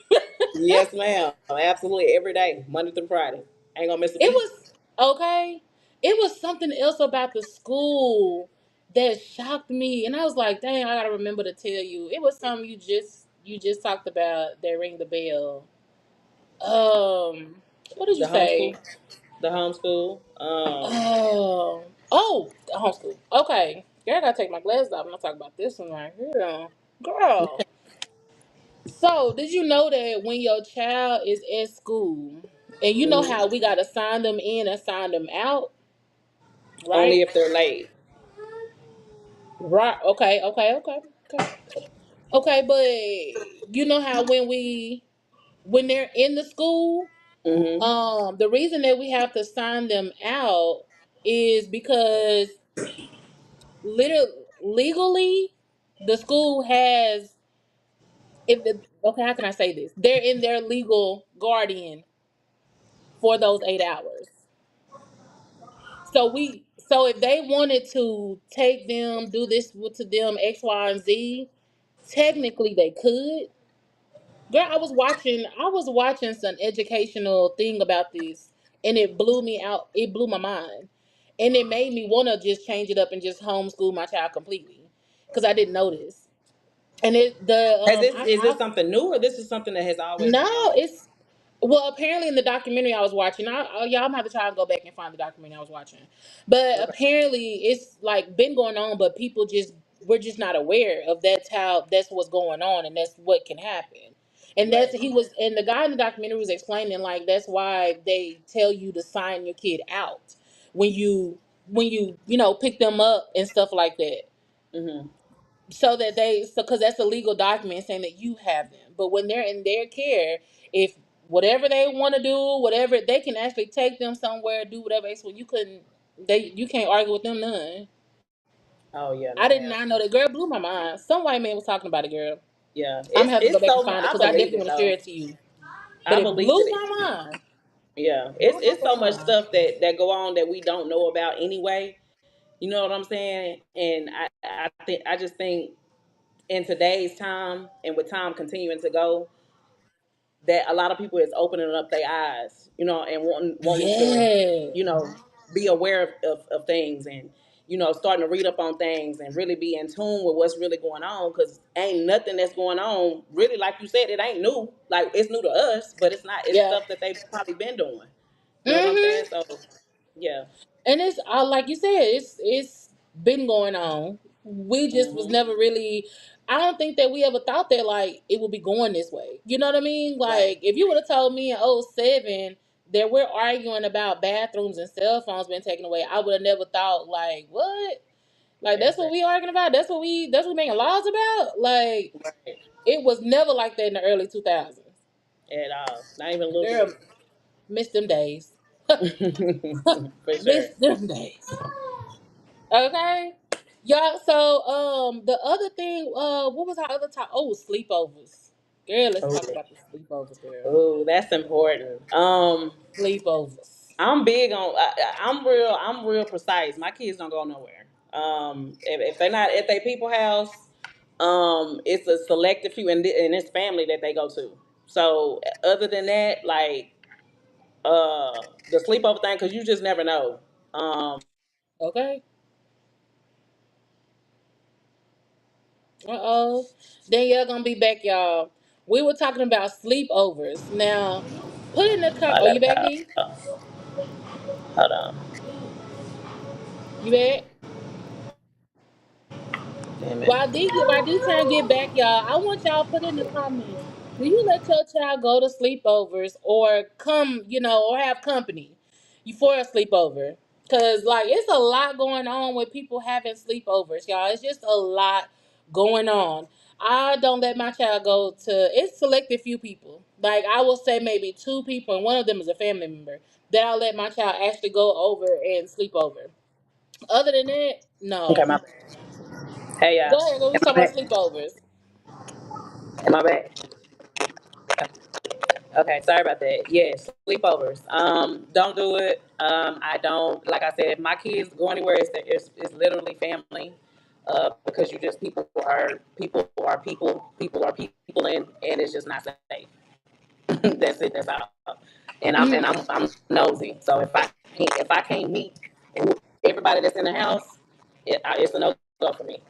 Yes, ma'am. Absolutely. Every day, Monday through Friday. Ain't gonna miss a It beat. was okay. It was something else about the school that shocked me, and I was like, "Dang, I gotta remember to tell you." It was something you just talked about that ring the bell. What did you The homeschool. say? The homeschool. Oh, homeschool. Okay, girl, I gotta take my glasses off. I'm not talking about this one right here, girl. So, did you know that when your child is at school, and you know how Mhm. we gotta sign them in and sign them out, Only right? if they're late. Right. Okay. Okay. Okay. Okay. Okay. But you know how when they're in the school, Hmm. the reason that we have to sign them out is because literally legally the school has if the okay how can I say this, they're in their legal guardian for those 8 hours. So if they wanted to take them, do this to them, X, Y, and Z, technically they could. Girl, I was watching some educational thing about this, and it blew me out. It blew my mind, and it made me want to just change it up and just homeschool my child completely because I didn't know this. And it the Is this something new, or this is something that has always no, been on? it's well, apparently in the documentary I was watching, y'all I'm gonna have to try and go back and find the documentary I was watching. But Okay. apparently it's like been going on, but people just we're just not aware of that's what's going on and that's what can happen. And Right. the guy in the documentary was explaining like that's why they tell you to sign your kid out when you pick them up and stuff like that Hmm. so that because that's a legal document saying that you have them. But when they're in their care, if whatever they want to do, whatever they can actually take them somewhere, do whatever. So you can't argue with them none. Oh yeah, I no, did ma'am. not know that. Girl blew my mind. Some white man was talking about it, girl. Yeah, I'm gonna have to go it's back and so find it I because I believe definitely it want to share though. it to you. But I it believe blew it. my mind. Yeah, Blew my it's so fucking much mind. stuff that go on that we don't know about anyway. You know what I'm saying? And I just think in today's time and with time continuing to go, that a lot of people is opening up their eyes, and wanting to, Yeah. you know, be aware of things and starting to read up on things and really be in tune with what's really going on because ain't nothing that's going on really, like you said, it ain't new. Like it's new to us, but it's not. It's Yeah. stuff that they've probably been doing. You know what I'm saying? Mhm. So yeah. And it's like you said, it's been going on. We just was Hmm. never really. I don't think that we ever thought that like it would be going this way. You know what I mean? Right. Like if you would have told me in '07 that we're arguing about bathrooms and cell phones being taken away, I would have never thought like what? Like that's what Exactly. we arguing about? That's what we making laws about? Like Right. it was never like that in the early 2000s. At all. Not even a little Girl, bit. miss them days. For Miss sure. them days. Okay. Y'all, so the other thing, what was our other talk? Oh, sleepovers. Girl, let's Oh, talk about the sleepovers, girl. oh, that's important. Sleepovers. I'm big on. I'm real. I'm real precise. My kids don't go nowhere. If they're not at their people house, it's a selective few, and it's family that they go to. So other than that, like the sleepover thing, because you just never know. Okay. Uh-oh. Then y'all gonna be back, y'all. We were talking about sleepovers. Now, put in the I oh, you got back, D? hold on. You back? Damn it. While D turn get back, y'all, I want y'all to put in the comments. Do you let your child go to sleepovers or come, or have company for a sleepover? Cause like it's a lot going on with people having sleepovers, y'all. It's just a lot going on. I don't let my child go to. It's selected few people. Like I will say maybe two people, and one of them is a family member that I'll let my child actually go over and sleep over. Other than that, Okay, no. my hey Go y'all. ahead, go. We Am I talking about back? sleepovers. Am I back? Okay, sorry about that. Yes, sleepovers. Don't do it. I don't like I said, if my kids go anywhere, it's literally family. Because you just people are people, and it's just not safe. That's it. That's all. And I'm nosy. So if I can't meet everybody that's in the house, it's a no go for me.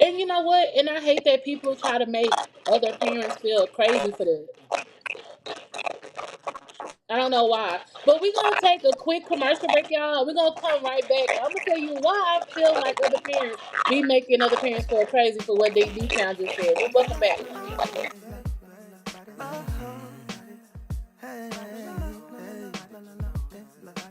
And you know what? And I hate that people try to make other parents feel crazy for that. I don't know why. But we're going to take a quick commercial break, y'all. We're going to come right back. And I'm going to tell you why I feel like other parents be making other parents feel crazy for what they D Town just said. We'll welcome back.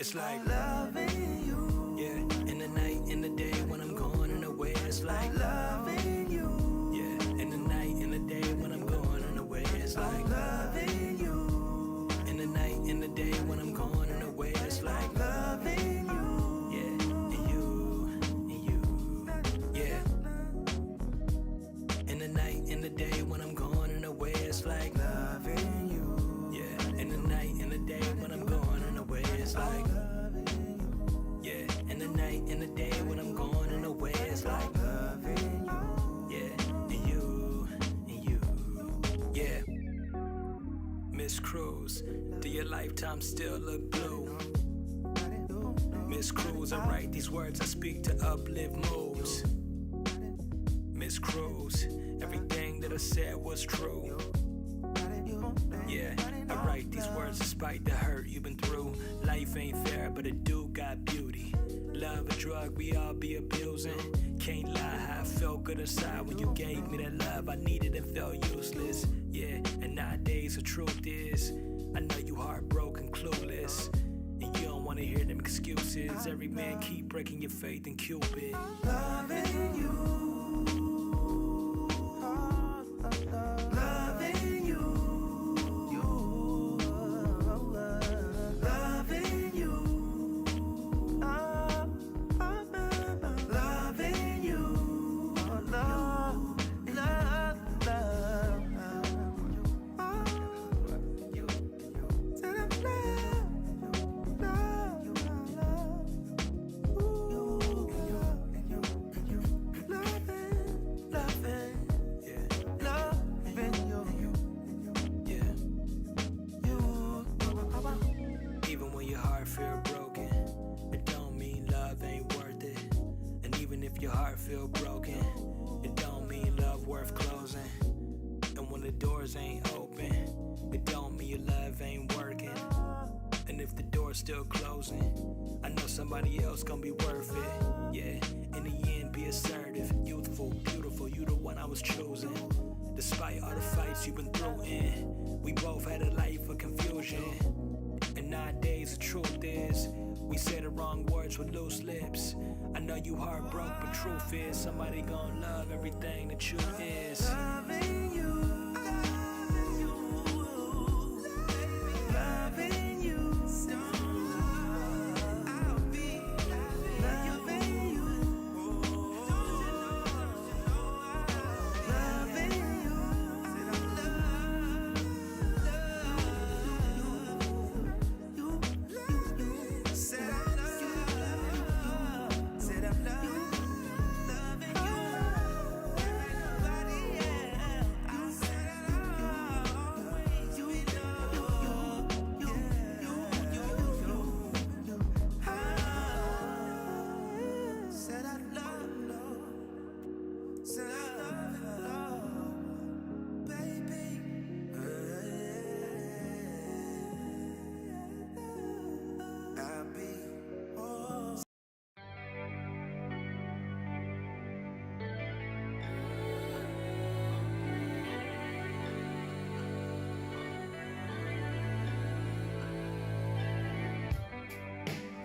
It's like loving you. Yeah, in the night, in the day, when I'm going in the way, it's like loving you. Yeah, in the night, in the day, when I'm going in the way, it's like loving you. In the night, in the day, when I'm going in the way, it's like loving you. Yeah, and you, yeah. In the night, in the day, when I'm going in the way, it's like loving you. Yeah, in the night, in the day, when I'm going in the way, it's like yeah, in the night, in the day when I'm going in the way, it's like loving you. Yeah, and you, yeah. Miss Cruz, do your lifetime still look blue? Miss Cruz, I write these words, I speak to uplift moods. Miss Cruz, everything that I said was true. Yeah, I write these words despite the hurt you've been through. Life ain't fair, but it do got beauty. Love a drug we all be abusing. Can't lie, how I felt good inside when you gave me that love I needed and felt useless. Yeah, and nowadays the truth is, I know you heartbroken, clueless. And you don't wanna hear them excuses. Every man keep breaking your faith in Cupid. Loving you. Loving you. Even when your heart feel broken, it don't mean love ain't worth it. And even if your heart feel broken, it don't mean love worth closing. And when the doors ain't open, it don't mean your love ain't working. And if the door's still closing, I know somebody else gonna be worth it. Yeah, in the end, be be assertive, youthful, beautiful, you the one I was choosing. Despite all the fights you've been through in, we both had a life of confusion. And nowadays the truth is, we say the wrong words with loose lips. I know you heartbroken, but truth is, somebody gon' love everything that you is. Loving you, loving you, loving you. I'll be loving you, loving you. Said I love you, said I love you, loving you. Nobody else. I said I'll always be you. Said I love you, said I love you, baby. I'll be.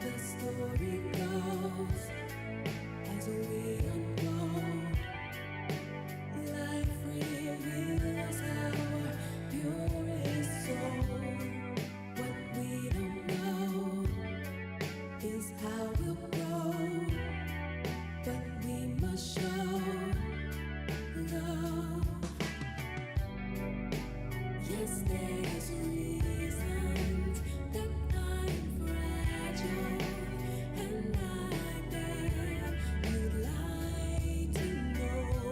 The story goes as we unfold. Life reveals our purest soul. What we don't know is how we'll grow, but we must show love. Yes, there's reasons that I'm fragile, and I bet you'd like to know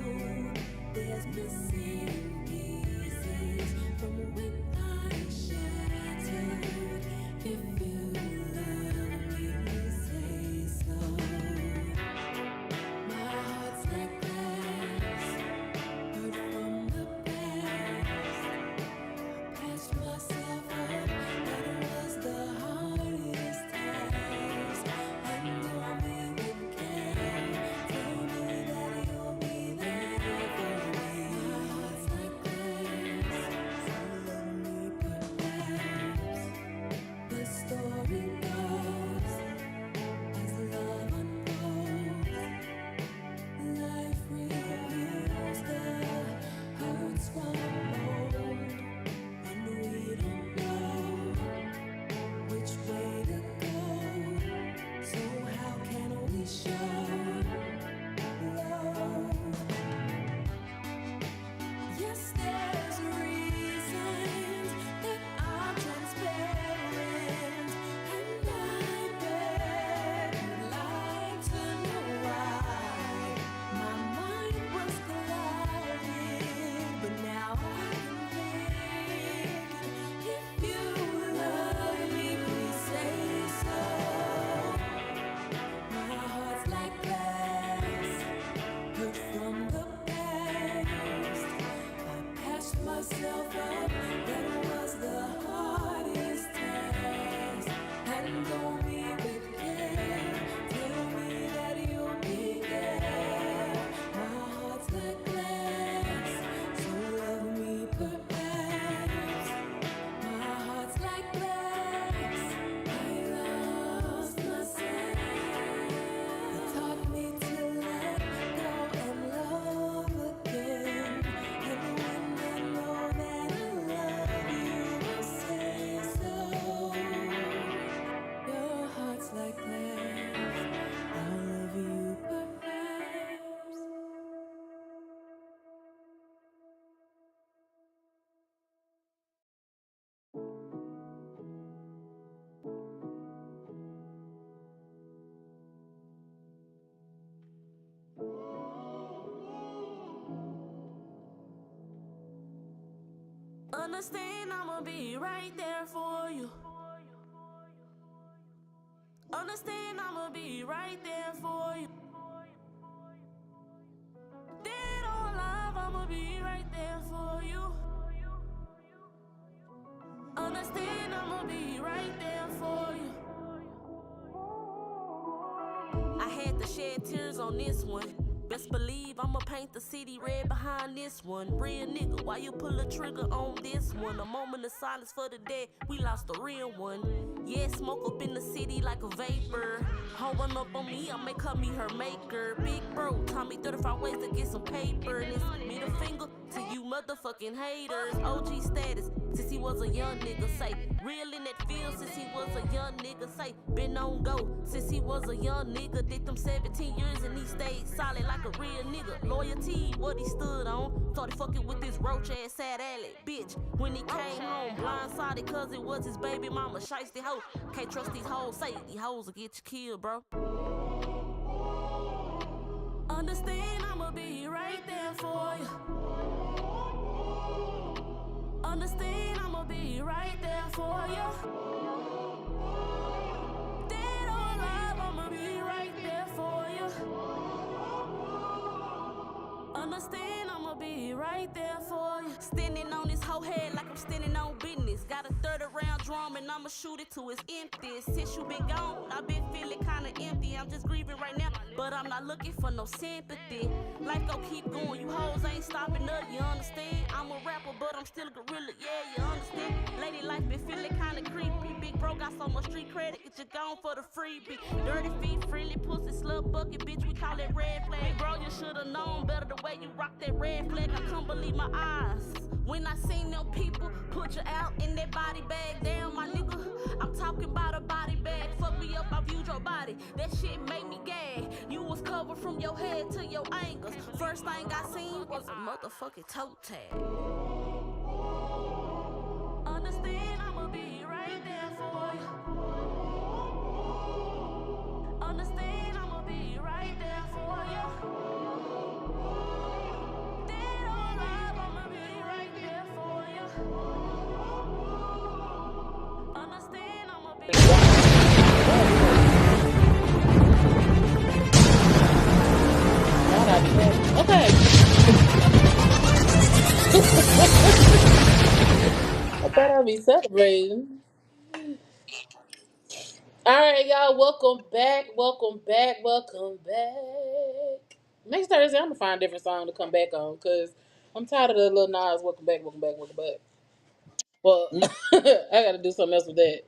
there's missing pieces from when I shattered. If you love me, please say so. My heart's like glass, hurt from the past. Passed myself up, that was the hardest task. Handle me with care, tell me that you'll be there for me. My heart's like glass, so love me perhaps. The story goes as love unfolds. Life reveals the hurts from old, and we don't know which way to go. So how can we show love? Yes, there's reasons that are transparent, and I bet you'd like to know why. My mind was clouded, but now I can think. If you love me, please say so. My heart's like glass, hurt from the past. I passed myself up, that was the hardest task. Handle me with care, tell me that you'll be there. My heart's like glass, so love me perhaps. My heart's like glass, I lost myself. You taught me to let go and love again. And when I know that I love you, I'll say so. Your heart's like glass, I'll love you perhaps. Understand I'ma be right there for you. Understand I'ma be right there for you. Dead or alive, I'ma be right there for you. Understand I'ma be right there for you. I had to shed tears on this one. Best believe I'ma paint the city red behind this one. Real nigga, why you pull a trigger on this one? A moment of silence for the dead, we lost a real one. Yeah, smoke up in the city like a vapor. Holding up on me, I may call me her maker. Big bro, taught me 35 ways to get some paper. And it's middle finger to you motherfucking haters. OG status, since he was a young nigga, say. Real in that field since he was a young nigga, say. Been on go since he was a young nigga. Did them 17 years and he stayed solid like a real nigga. Loyalty, what he stood on. Started fucking with this roach ass sad alley bitch. When he came home, blindsided cause it was his baby mama. Shiesty hoe, can't trust these hoes. Say these hoes will get you killed, bro. Understand I'ma be right there for you. Understand I'ma be right there for you. Dead or alive, I'ma be right there for you. Understand I'ma be right there for you. Standing on this whole head like I'm standing on business. Got a 30 round drum and I'ma shoot it till it's empty. Since you been gone, I've been feeling kinda empty. I'm just grieving right now, but I'm not looking for no sympathy. Life gon' keep going, you hoes ain't stopping up, you understand? I'm a rapper, but I'm still a gorilla, yeah, you understand? Lady life been feeling kinda creepy. Big bro got so much street credit, get you gone for the freebie. Dirty feet, friendly pussy, slut bucket, bitch, we call it red flag. Bro, you should've known better the way you rock that red flag. I couldn't believe my eyes when I seen them people put you out in that body bag. Damn, my nigga, I'm talking about a body bag. Fuck me up, I viewed your body. That shit made me gag. You was covered from your head to your ankles. First thing I seen was a motherfucking toe tag. Understand I'ma be right there for you. Understand I'ma be right there for you. Dead or alive, I'ma be right there for you. Understand I'ma be Okay. I thought I'd be celebrating. All right, y'all. Welcome back. Welcome back. Welcome back. Next Thursday, I'm gonna find a different song to come back on because I'm tired of the little Nas. Welcome back. Welcome back. Welcome back. Well, I gotta do something else with that.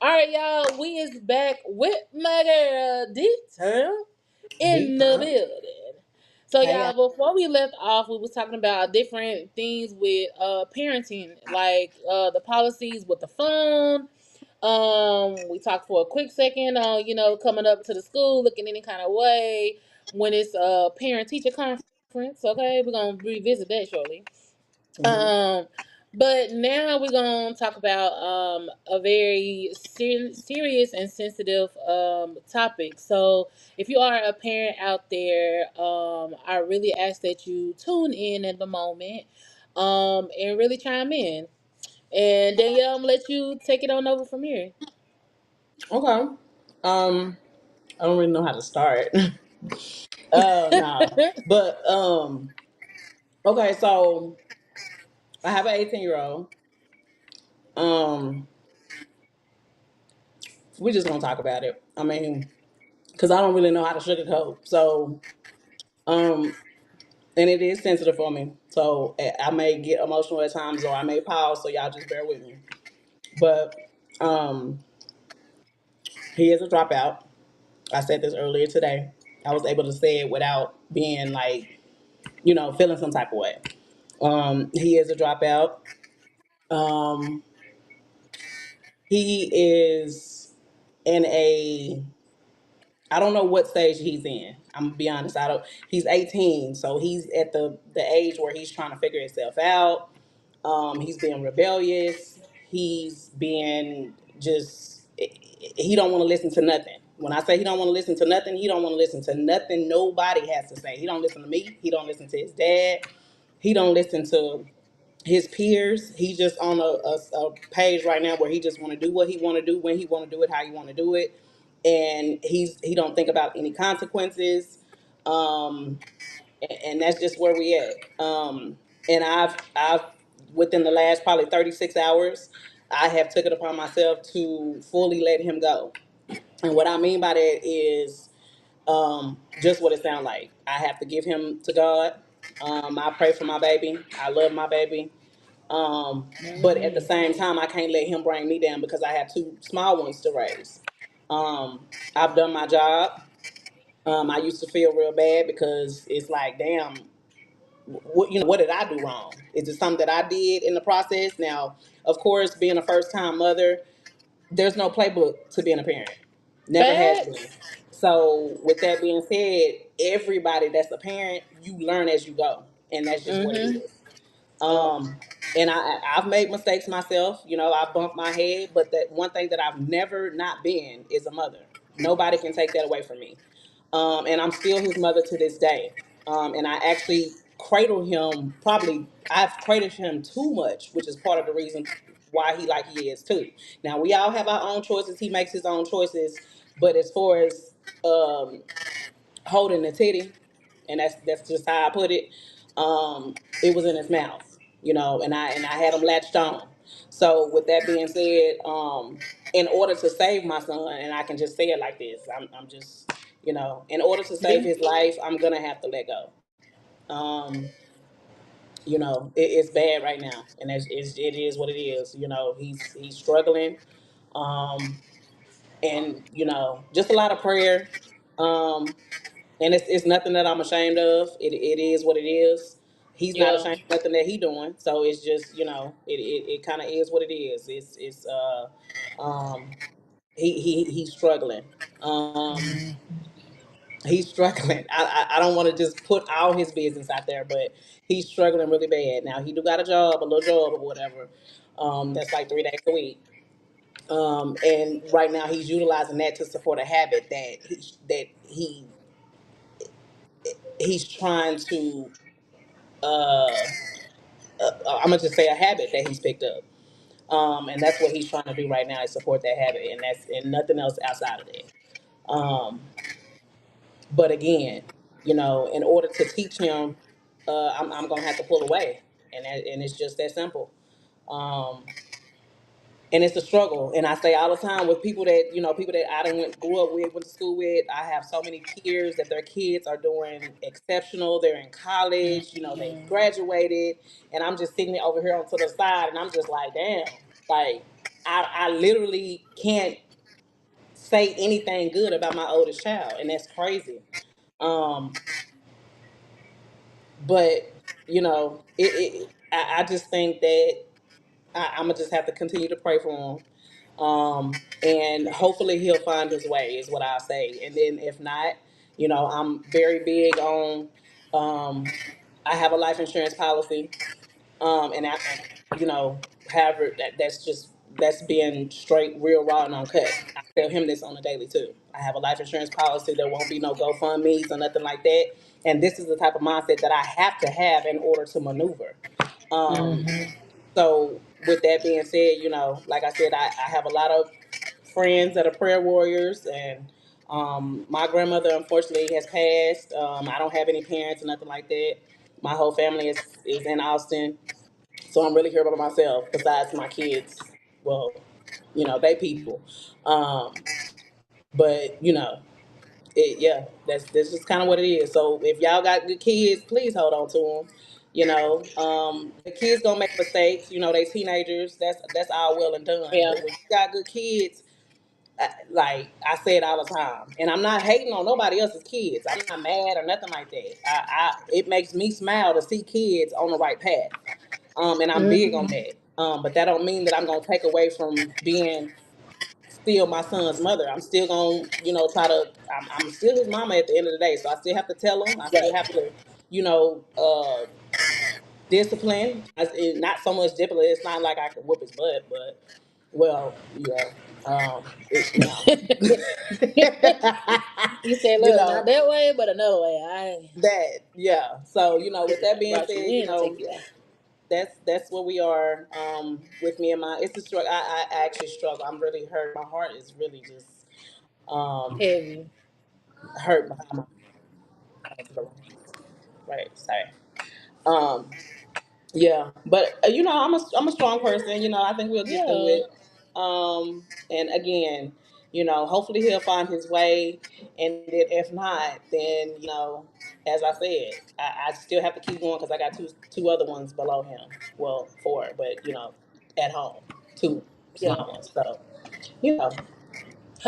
All right, y'all. We is back with my girl D-Town in Deep the time. building. So Hey, y'all, before we left off, we was talking about different things with parenting, like the policies with the phone. We talked for a quick second on, coming up to the school, looking any kind of way when it's a parent teacher conference. Okay, we're gonna revisit that shortly. mm-hmm. Um, but now we're gonna talk about a very serious and sensitive topic. So if you are a parent out there, I really ask that you tune in at the moment, and really chime in. And Danielle, I'm gonna let you take it on over from here. Okay. Um, I don't really know how to start. No. But okay, so I have an 18-year-old. Um, we're just gonna talk about it. I mean, because I don't really know how to sugarcoat. So, um, and it is sensitive for me. So I may get emotional at times, or I may pause. So y'all just bear with me. But um, he is a dropout. I said this earlier today. I was able to say it without being like, feeling some type of way. He is a dropout. Um, he is in a, I don't know what stage he's in. I'm gonna be honest. I don't. He's 18, so he's at the age where he's trying to figure himself out. He's being rebellious. He's being just. He don't want to listen to nothing. When I say he don't want to listen to nothing, he don't want to listen to nothing nobody has to say. He don't listen to me. He don't listen to his dad. He don't listen to his peers. He's just on a page right now where he just want to do what he want to do, when he want to do it, how he want to do it, and he don't think about any consequences. Um, and that's just where we at. And I've within the last probably 36 hours, I have took it upon myself to fully let him go. And what I mean by that is Just what it sounds like. I have to give him to God. I pray for my baby. I love my baby. But at the Mm-hmm. same time, I can't let him bring me down because I have two small ones to raise. I've done my job. I used to feel real bad because it's like, damn, what did I do wrong? Is it something that I did in the process? Now, of course, being a first time mother, there's no playbook to being a parent. Never has been. Facts. So, with that being said, everybody that's a parent, you learn as you go, and that's just what it Mm-hmm. is. Yep. Um, and I've made mistakes myself. I bumped my head, but that one thing that I've never not been is a mother. Nobody can take that away from me. And I'm still his mother to this day. And I actually cradle him. Probably I've cradled him too much, which is part of the reason why he like he is too. Now we all have our own choices. He makes his own choices, but as far as um, holding the titty, and that's just how I put it. It was in his mouth, and I had him latched on. So with that being said, in order to save my son, and I can just say it like this, I'm just, in order to save Yeah. his life, I'm gonna have to let go. Um, it's bad right now, and it is what it is. He's struggling, um, and just a lot of prayer. Um, and it's nothing that I'm ashamed of. It is what it is. He's not Yeah. ashamed of nothing that he doing. So it's just it kind of is what it is. Um he's struggling. He's struggling. I don't want to just put all his business out there, but he's struggling really bad. Now he do got a job, a little job or whatever. That's like 3 days a week. And right now he's utilizing that to support a habit he's trying to uh, I'm gonna just say a habit that he's picked up. And that's what he's trying to do right now is support that habit, and nothing else outside of that. But again, in order to teach him, I'm gonna have to pull away, and it's just that simple. Um, and it's a struggle. And I say all the time with people that I done grew up with, went to school with. I have so many peers that their kids are doing exceptional. They're in college, they graduated, and I'm just sitting over here onto the side, and I'm just like, damn, like I literally can't say anything good about my oldest child, and that's crazy. Um, but I just think that I'm gonna just have to continue to pray for him, and hopefully he'll find his way. Is what I say. And then if not, I'm very big on. Um, I have a life insurance policy, and however that's being straight, real, raw, and uncut. I tell him this on a daily too. I have a life insurance policy. There won't be no GoFundMe's or nothing like that. And this is the type of mindset that I have to have in order to maneuver. Um, so with that being said, like I said, I have a lot of friends that are prayer warriors, and my grandmother unfortunately has passed. I don't have any parents or nothing like that. My whole family is in Austin, so I'm really here by myself. Besides my kids, well, they people, but yeah, that's just kind of what it is. So if y'all got good kids, please hold on to them. The kids gonna make mistakes. They teenagers. That's all well and done. Yeah. But when you got good kids, like I say it all the time, and I'm not hating on nobody else's kids. I'm not mad or nothing like that. It makes me smile to see kids on the right path. And I'm big on Mm-hmm. that. But that don't mean that I'm gonna take away from being still my son's mother. I'm still gonna, try to. I'm still his mama at the end of the day. So I still have to tell him. I still Right. have to, discipline. Not so much discipline. It's not like I can whoop his butt, but well, yeah. No. You said, you look, not know that way, but another way. I that, yeah. So with that being brought you said, in to take you out. that's where we are, with me and my. It's a struggle. I actually struggle. I'm really hurt. My heart is really just um Heavy. hurt behind my right. Sorry. Um, yeah, but I'm a strong person. I think we'll get through Yeah. it. And again, hopefully he'll find his way. And then if not, then, as I said, I still have to keep going because I got two other ones below him. Well, four, but at home, two Yeah. small ones. So, you know,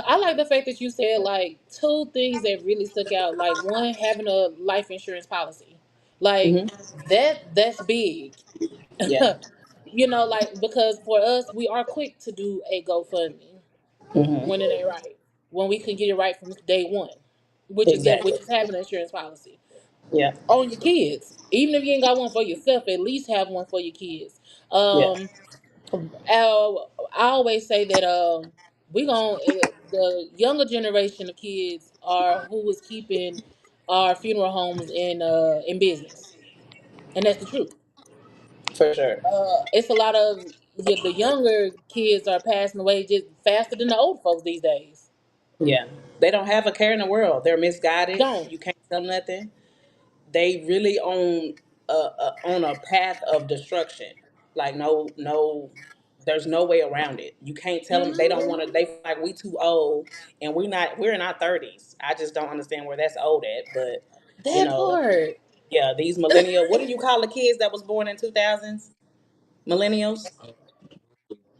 I like the fact that you said like two things that really stuck out. Like one, having a life insurance policy. Like hmm that's big. yeah, Like because for us, we are quick to do a GoFundMe hmm when it ain't right. When we can get it right from day one, which exactly, is having an insurance policy yeah, on your kids. Even if you ain't got one for yourself, at least have one for your kids. yeah, I always say that we gon' the younger generation of kids are who is keeping our funeral homes in business, and that's the truth. for sure. It's a lot of the younger kids are passing away just faster than the old folks these days. Yeah, they don't have a care in the world. They're misguided. Don't. You can't tell them nothing. They really on a path of destruction. Like no, there's no way around it. You can't tell them. They don't Hmm. want to. They feel like we too old, and we're not. We're in our 30s. I just don't understand where that's old at. But you That know, part. yeah, these millennial. What do you call the kids that was born in 2000s? Millennials.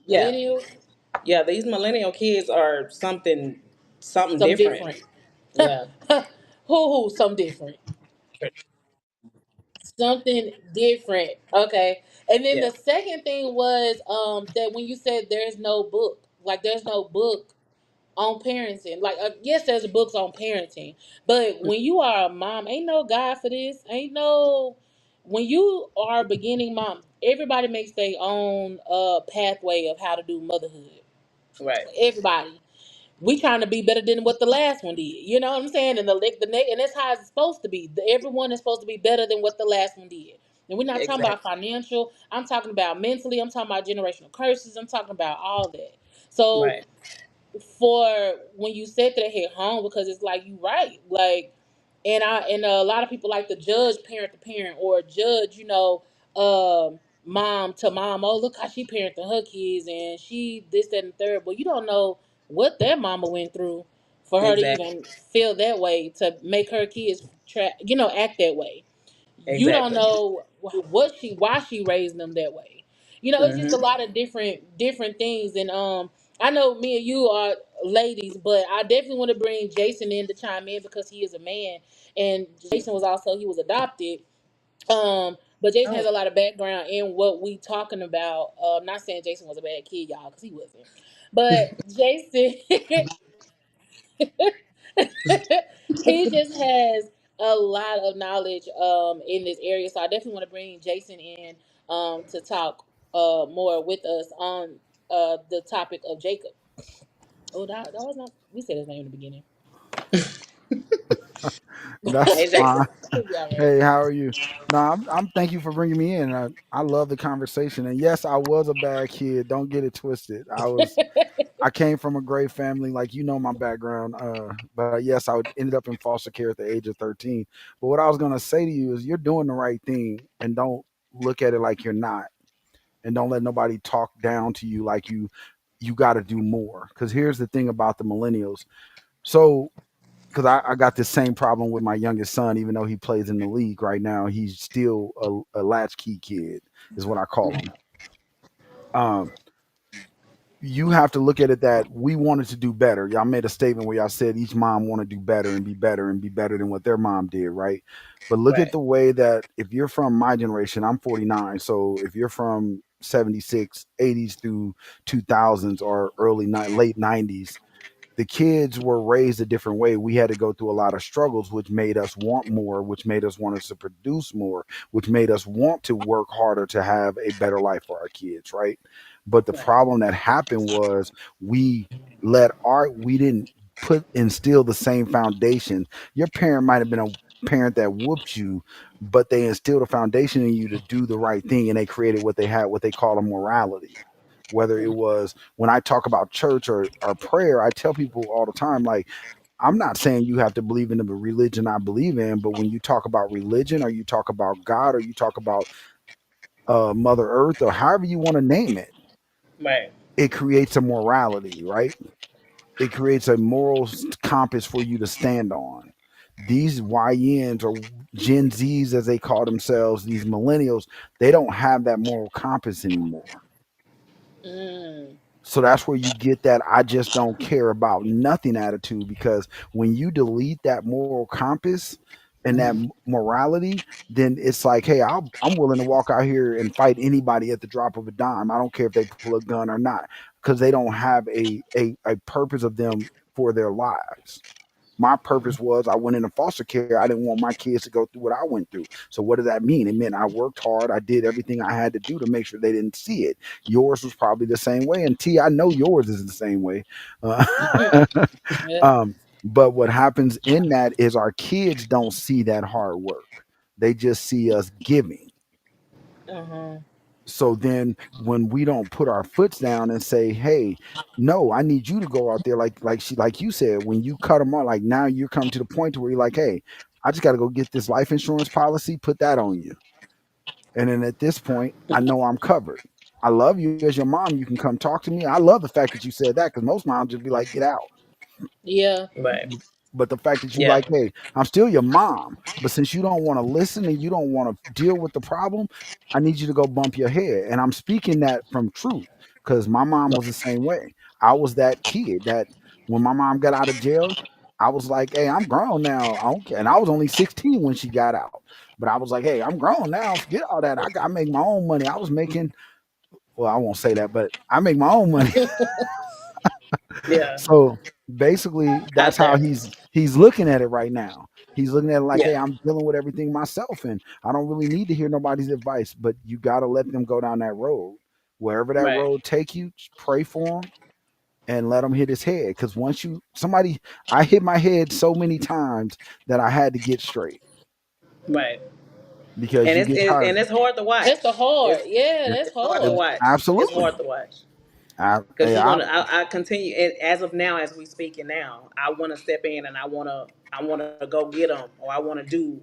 Yeah, Millennials, yeah. These millennial kids are something some different. different. Yeah, Who, some different. Something different. Okay. And then yeah, the second thing was that when you said there's no book, like there's no book on parenting. Like yes, there's books on parenting, but when you are a mom, ain't no guide for this. Ain't no when you are a beginning mom, everybody makes their own pathway of how to do motherhood. right, Everybody. We trying to be better than what the last one did. You know what I'm saying? And and that's how it's supposed to be. Everyone is supposed to be better than what the last one did. And we're not talking about exactly, financial. I'm talking about mentally. I'm talking about generational curses. I'm talking about all that. So right, for when you said that, it hit home because it's like you right. Like and a lot of people like to judge parent to parent or judge, mom to mom. Oh, look how she parenting her kids and she this, that, and the third. But you don't know what that mama went through for her to exactly, even feel that way to make her kids act that way. You don't exactly. know why she raised them that way. It's just a hmm lot of different things. And I know me and you are ladies, but I definitely want to bring Jason in to chime in because he is a man, and Jason he was adopted. But Jason has Oh, a lot of background in what we talking about. Not saying Jason was a bad kid, y'all, because he wasn't. But Jason, he just has a lot of knowledge in this area. So I definitely want to bring Jason in to talk more with us on the topic of Jacob. Oh, that was not. We said his name in the beginning. hey That's Jason. fine. He'll be all right. Hey, how are you? No, I'm thank you for bringing me in. I love the conversation. And yes, I was a bad kid. Don't get it twisted. I came from a great family, like my background. But yes, ended up in foster care at the age of 13. But what I was gonna say to you is, you're doing the right thing, and don't look at it like you're not, and don't let nobody talk down to you like you got to do more. Because here's the thing about the millennials. So because I got the same problem with my youngest son, even though he plays in the league right now, he's still a latchkey kid, is what I call him. Um, you have to look at it that we wanted to do better. Y'all made a statement where y'all said each mom want to do better and be better and be better than what their mom did, right? But look at Right, the way that if you're from my generation, I'm 49. So if you're from 76, 80s through 2000s or late 90s, the kids were raised a different way. We had to go through a lot of struggles, which made us want more, which made us want us to produce more, which made us want to work harder to have a better life for our kids, right? But the right, problem that happened was we we didn't put instill the same foundation. Your parent might have been a parent that whooped you, but they instilled a foundation in you to do the right thing, and they created what they call a morality. Whether it was when I talk about church or prayer, I tell people all the time, like, I'm not saying you have to believe in the religion I believe in, but when you talk about religion or you talk about God or you talk about Mother Earth or however you want to name it, right, it creates a morality, right? It creates a moral compass for you to stand on. These YNs or Gen Zs, as they call themselves, these millennials, they don't have that moral compass anymore. Mm. So that's where you get that I just don't care about nothing attitude, because when you delete that moral compass and that morality, then it's like, hey, I'm willing to walk out here and fight anybody at the drop of a dime. I don't care if they pull a gun or not, because they don't have a purpose of them for their lives. My purpose was I went into foster care. I didn't want my kids to go through what I went through. So what does that mean? It meant I worked hard. I did everything I had to do to make sure they didn't see it. Yours was probably the same way. And T, I know yours is the same way. Uh, Yeah. but what happens in that is our kids don't see that hard work. They just see us giving. Uh-huh. So then when we don't put our foots down and say, hey, no, I need you to go out there, like you said, when you cut them off, like now you're coming to the point to where you're like, hey, I just got to go get this life insurance policy, put that on you. And then at this point, I know I'm covered. I love you as your mom. You can come talk to me. I love the fact that you said that, because most moms just be like, get out. Yeah. Right. But the fact that you Yeah. like, hey, I'm still your mom, but since you don't want to listen and you don't want to deal with the problem, I need you to go bump your head. And I'm speaking that from truth, because my mom was the same way. I was that kid that when my mom got out of jail, I was like, hey, I'm grown now. I don't care. And I was only 16 when she got out. But I was like, hey, I'm grown now. Forget all that. I got to make my own money. I was making, well, I won't say that, but I make my own money. Yeah. So basically, that's Out how there. he's looking at it right now. He's looking at it like, Yeah. hey, I'm dealing with everything myself, and I don't really need to hear nobody's advice. But you got to let them go down that road. Wherever that Right. road take you, just pray for him and let him hit his head. Because once you somebody, I hit my head so many times that I had to get straight, Right. because And you get and tired. it's hard to That's the watch. hard. It's Yeah, Yeah, that's it's hard to hard. watch. It's absolutely. hard to watch. I, Because hey, you're I, gonna, I continue, and as of now, as we speaking now, I want to step in and I want to go get them, or I want to do,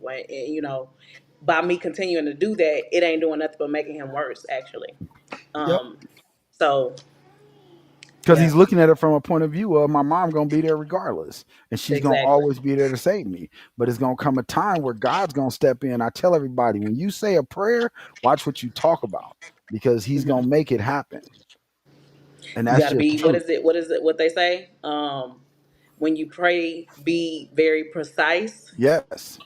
by me continuing to do that, it ain't doing nothing but making him worse, actually. yep. Um, so Because yeah, he's looking at it from a point of view of my mom gonna be there regardless, and she's gonna exactly. always be there to save me. But it's gonna come a time where God's gonna step in. I tell everybody, when you say a prayer, watch what you talk about, because He's gonna make it happen, and You that's got to just the be, what truth. is it? What is it? What they say? When you pray, be very precise. Yes,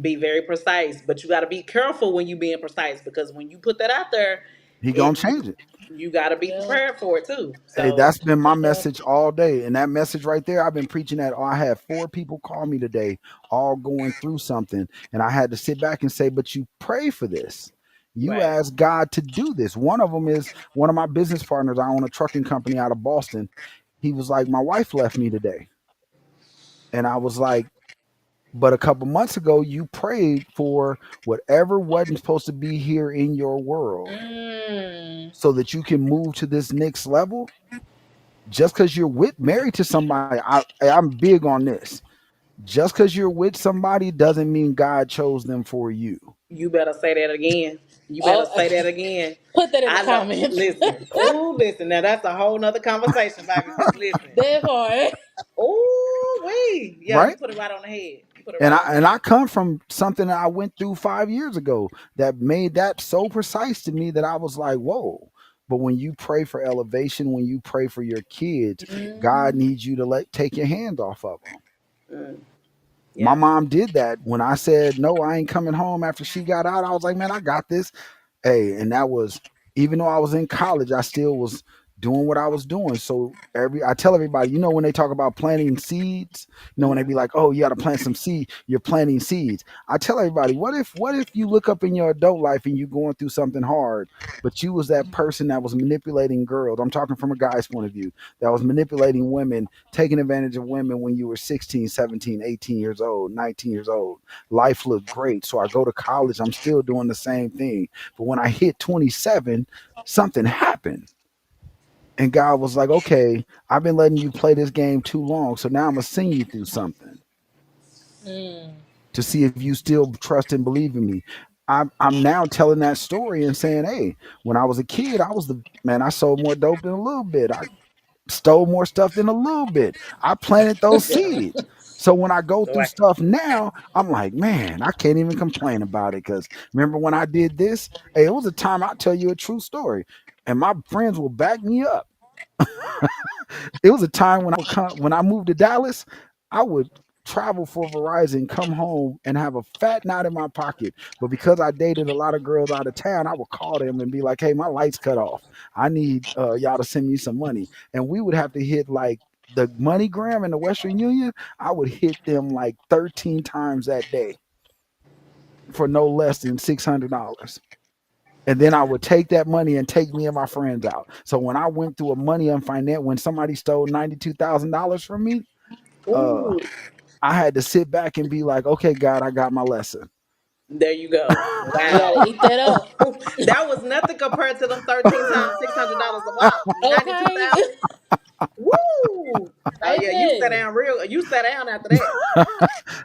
Be very precise, but you got to be careful when you being precise, because when you put that out there, He gonna it change it. you got to be Yeah, prepared for it too. Hey, So that's been for my sure. message all day. And that message right there, I've been preaching that. I had 4 people call me today, all going through something. And I had to sit back and say, but you pray for this. You right. ask God to do this. One of them is one of my business partners. I own a trucking company out of Boston. He was like, my wife left me today. And I was like, but a couple months ago, you prayed for whatever wasn't supposed to be here in your world Mm. so that you can move to this next level. Just because you're with married to somebody, I'm big on this. Just because you're with somebody doesn't mean God chose them for you. You better say that again. You better Oh, say that again. put that in the I know. comments. Listen. Oh, listen. Now that's a whole nother conversation, baby. Just listen. That part. Oh, wait. Yeah, you Right? put it right on the head. You put it And right I on the and head. I come from something that I went through 5 years ago that made that so precise to me that I was like, whoa. But when you pray for elevation, when you pray for your kids, God Mhm. needs you to take your hand off of them. Mm, My yeah. mom did that when I said, no, I ain't coming home after she got out. I was like, man, I got this. Hey, and that was, even though I was in college, I still was doing what I was doing. So I tell everybody, when they talk about planting seeds, when they be like, oh, you got to plant some seed, you're planting seeds. I tell everybody, what if you look up in your adult life and you going through something hard, but you was that person that was manipulating girls. I'm talking from a guy's point of view, that was manipulating women, taking advantage of women when you were 16, 17, 18 years old, 19 years old. Life looked great. So I go to college, I'm still doing the same thing. But when I hit 27, something happened. And God was like, okay, I've been letting you play this game too long. So now I'm going to send you through something Mm. to see if you still trust and believe in me. I'm now telling that story and saying, hey, when I was a kid, I was the man, I sold more dope than a little bit. stole more stuff than a little bit. I planted those seeds. So when I go through Right. stuff now, I'm like, man, I can't even complain about it. Cause remember when I did this? Hey, it was a time, I'll tell you a true story. And my friends will back me up. It was a time when I would come when I moved to Dallas, I would travel for Verizon, come home and have a fat knot in my pocket. But because I dated a lot of girls out of town, I would call them and be like, "Hey, my lights cut off. I need y'all to send me some money." And we would have to hit like the MoneyGram and the Western Union. I would hit them like 13 times that day for no less than $600. And then I would take that money and take me and my friends out. So when I went through a money unfinance, when somebody stole $92,000 from me, uh, Ooh, I had to sit back and be like, okay, God, I got my lesson. there you go. You gotta Wow. eat that up. That was nothing compared to them 13 times $600 a while. Okay. 92,000. Woo! Oh yeah, you sat Baby. down real. You sat down after that.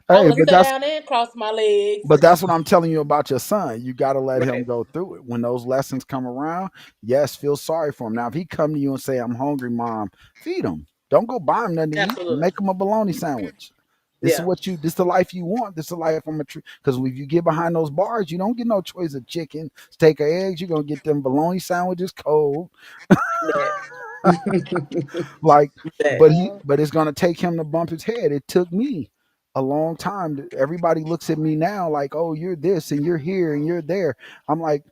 I Hey, would have but sat that's down and crossed my legs. but that's what I'm telling you about your son. You got to let him Right. go through it. When those lessons come around, yes, feel sorry for him. Now, if he come to you and say, "I'm hungry, mom," feed him. Don't go buy him nothing to eat. Absolutely. Make him a bologna sandwich. This is Yeah. what you. This is the life you want. This is the life from a tree. Because if you get behind those bars, you don't get no choice of chicken, steak, or eggs. You're gonna get them bologna sandwiches cold. That. Like, That. but it's gonna take him to bump his head. It took me a long time. Everybody looks at me now like, oh, you're this and you're here and you're there. I'm like,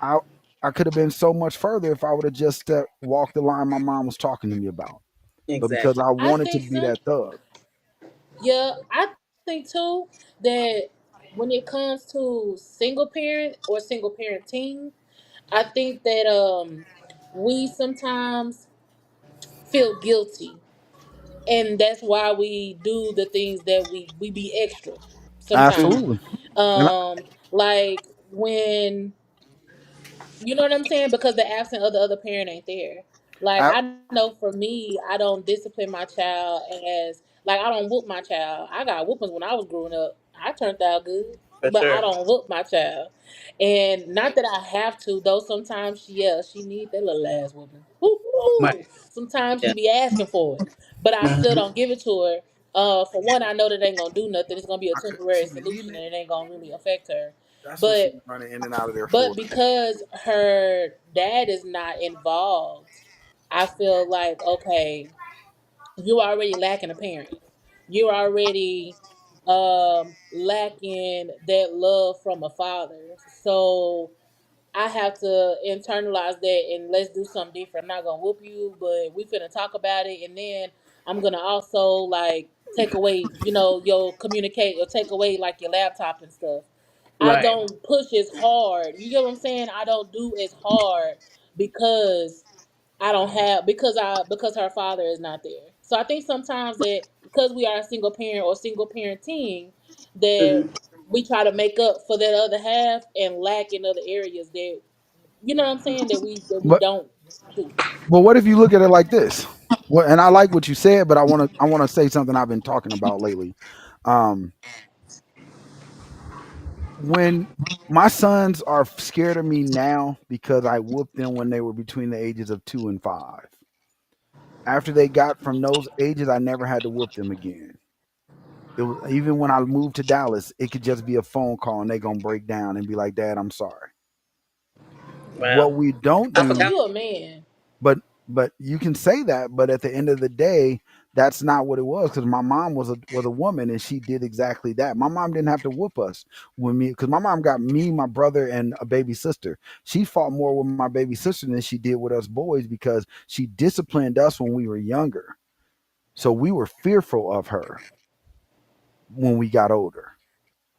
I I could have been so much further if I would have just walked the line my mom was talking to me about. But because Exactly. I I wanted to think be so. that thug. Yeah, I think too that when it comes to single parent or single parenting, I think that we sometimes feel guilty, and that's why we do the things that we be extra sometimes. Absolutely. And Like when, you know what I'm saying? Because the absent of the other parent ain't there. Like I, I know for me, I don't discipline my child as like I don't whoop my child. I got whoopings when I was growing up. I turned out good, For but I sure. don't whoop my child. And not that I have to, though. Sometimes she need that little ass whooping. Woo-hoo. Right. Sometimes she Yeah. be asking for it, but I still Mhm. don't give it to her. For one, I know that ain't gonna do nothing. It's gonna be a temporary she be needing solution, it. and it ain't gonna really affect her. That's what she But be running in and out of there but for. because her dad is not involved, I feel like, okay, you already lacking a parent. You're already lacking that love from a father. So I have to internalize that and let's do something different. I'm not gonna whoop you, but we finna talk about it, and then I'm gonna also like take away, your communicate or take away like your laptop and stuff. I Right. don't push as hard. You get what I'm saying? I don't do as hard because I don't have because her father is not there. So I think sometimes that because we are a single parent or single parenting, that Mhm. we try to make up for that other half and lack in other areas that, you know what I'm saying, that we But don't do. what if you look at it like this? Well, and I like what you said, but I want to say something I've been talking about lately. Um, when my sons are scared of me now because I whooped them when they were between the ages of 2 and 5. After they got from those ages, I never had to whoop them again. It was even when I moved to Dallas, it could just be a phone call and they gonna break down and be like, "Dad, I'm sorry." Wow. What we don't I See, do, forgot. you a man. but you can say that, but at the end of the day, that's not what it was because my mom was a woman and she did exactly that. My mom didn't have to whoop us when me because my mom got me, my brother, and a baby sister. She fought more with my baby sister than she did with us boys because she disciplined us when we were younger. So we were fearful of her when we got older.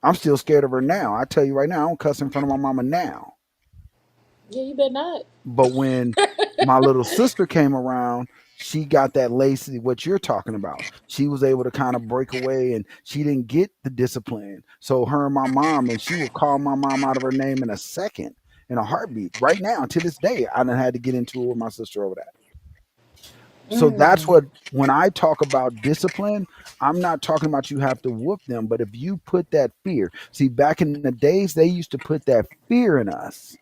I'm still scared of her now. I tell you right now, I don't cuss in front of my mama now. Yeah, you better not. But when my little sister came around, she got that lacy, what you're talking about. She was able to kind of break away and she didn't get the discipline. So her and my mom, and she will call my mom out of her name in a second, in a heartbeat. Right now, to this day, I done had to get into it with my sister over that. So that's Mm. what when I talk about discipline, I'm not talking about you have to whoop them, but if you put that fear, see, back in the days, they used to put that fear in us.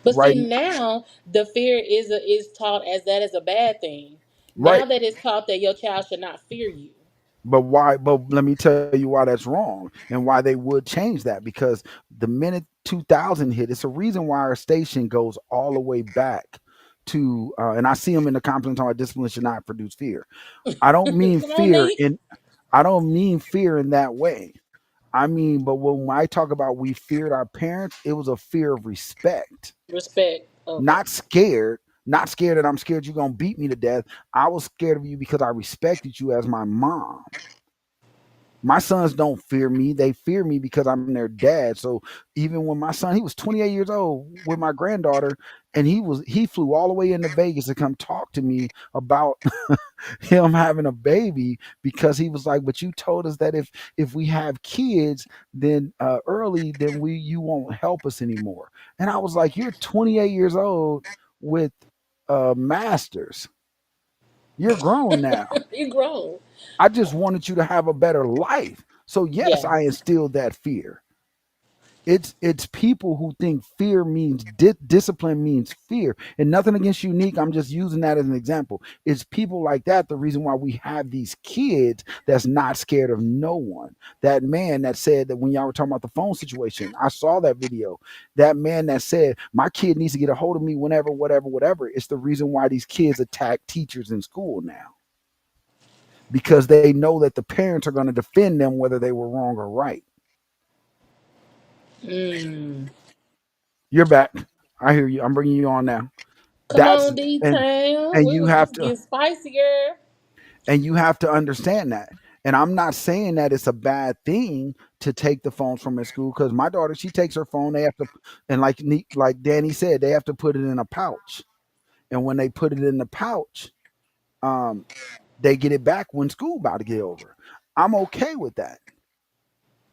But see, right? now the fear is taught as that is a bad thing. Right. Now that it's taught that your child should not fear you. But why? But let me tell you why that's wrong and why they would change that. Because the minute 2000 hit, it's a reason why our station goes all the way back to, and I see them in the comments talking about discipline should not produce fear. I don't mean Come on, fear Nate. in, I don't mean fear in that way. I mean, but when I talk about we feared our parents, it was a fear of respect, Respect. Okay. not scared. Not scared that I'm scared you're gonna beat me to death. I was scared of you because I respected you as my mom. My sons don't fear me. They fear me because I'm their dad. So even when my son, he was 28 years old with my granddaughter, and he flew all the way into Vegas to come talk to me about him having a baby because he was like, but you told us that if we have kids, then early, then we you won't help us anymore. And I was like, you're 28 years old with masters. You're grown now. You grown. I just wanted you to have a better life. So yes, I Yes. instilled that fear. It's people who think fear means discipline means fear, and nothing against Unique. I'm just using that as an example. It's people like that the reason why we have these kids that's not scared of no one. That man that said that when y'all were talking about the phone situation, I saw that video. That man that said my kid needs to get a hold of me whenever, whatever, whatever. It's the reason why these kids attack teachers in school now because they know that the parents are going to defend them whether they were wrong or right. Mm. You're back. I hear you. I'm bringing you on now. Come That's on, D and Town. and We you was have just to getting spicier. understand that. And I'm not saying that it's a bad thing to take the phones from at school because my daughter she takes her phone. They have to and like Danny said they have to put it in a pouch. And when they put it in the pouch, um, they get it back when school about to get over. I'm okay with that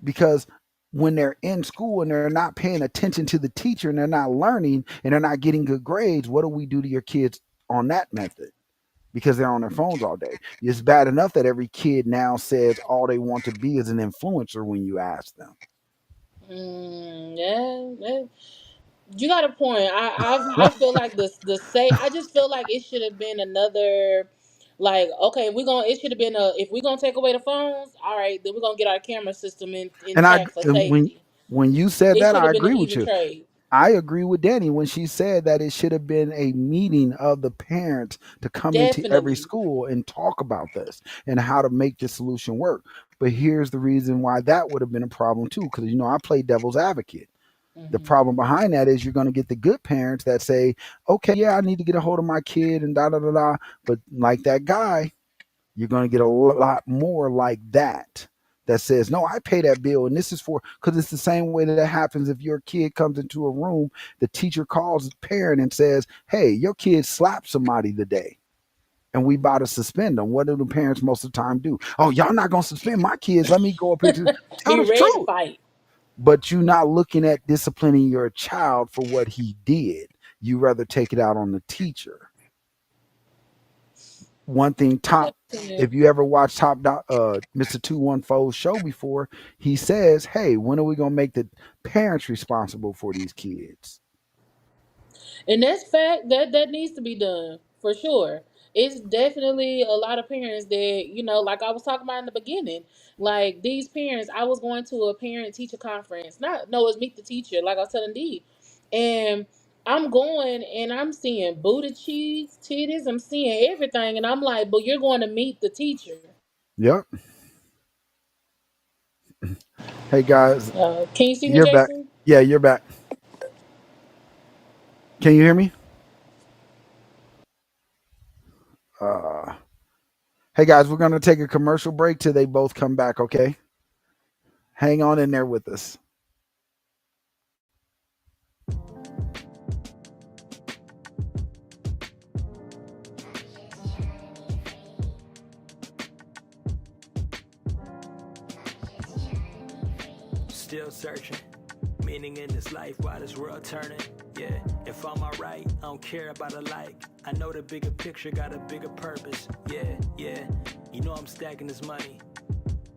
because when they're in school and they're not paying attention to the teacher and they're not learning and they're not getting good grades, what do we do to your kids on that method? Because they're on their phones all day. It's bad enough that every kid now says all they want to be is an influencer when you ask them. Yeah. You got a point. I feel like the say. I just feel like it should have been another. Like, okay, we're gonna. It should have been a. If we're gonna take away the phones, all right, then we're gonna get our camera system And I intact for and safety. when you said It that, should I have been an agree with even you. trade. I agree with Danny when she said that it should have been a meeting of the parents to come into every Definitely. school and talk about this and how to make this solution work. But here's the reason why that would have been a problem too, because I play devil's advocate. The Hmm. problem behind that is you're going to get the good parents that say, okay, yeah, I need to get a hold of my kid and da da da da. But like that guy, you're going to get a lot more like that says, no, I pay that bill. And this is for, because it's the same way that it happens if your kid comes into a room, the teacher calls the parent and says, hey, your kid slapped somebody today. And we about to suspend them. What do the parents most of the time do? Oh, y'all not gonna suspend my kids. Let me go up here to tell Be the ready to truth. fight. But you're not looking at disciplining your child for what he did. You rather take it out on the teacher. One thing, top, Yeah. if you ever watched Mr. 214's show before, he says, hey, when are we gonna make the parents responsible for these kids? And that's fact that needs to be done for sure. It's definitely a lot of parents that like I was talking about in the beginning. Like these parents, I was going to a parent teacher conference. Not no, it's meet the teacher. Like I was telling D, and I'm going and I'm seeing booty cheeks, titties. I'm seeing everything, and I'm like, but you're going to meet the teacher. Yep. Hey guys, Can you see me, you're back. Jason? Yeah, you're back. Can you hear me? Uh hey guys, we're gonna take a commercial break till they both come back, okay? Hang on in there with us. Still searching. Meaning in this life, why this world turning? Yeah, if I'm alright, I don't care about a like. I know the bigger picture got a bigger purpose. Yeah. I'm stacking this money.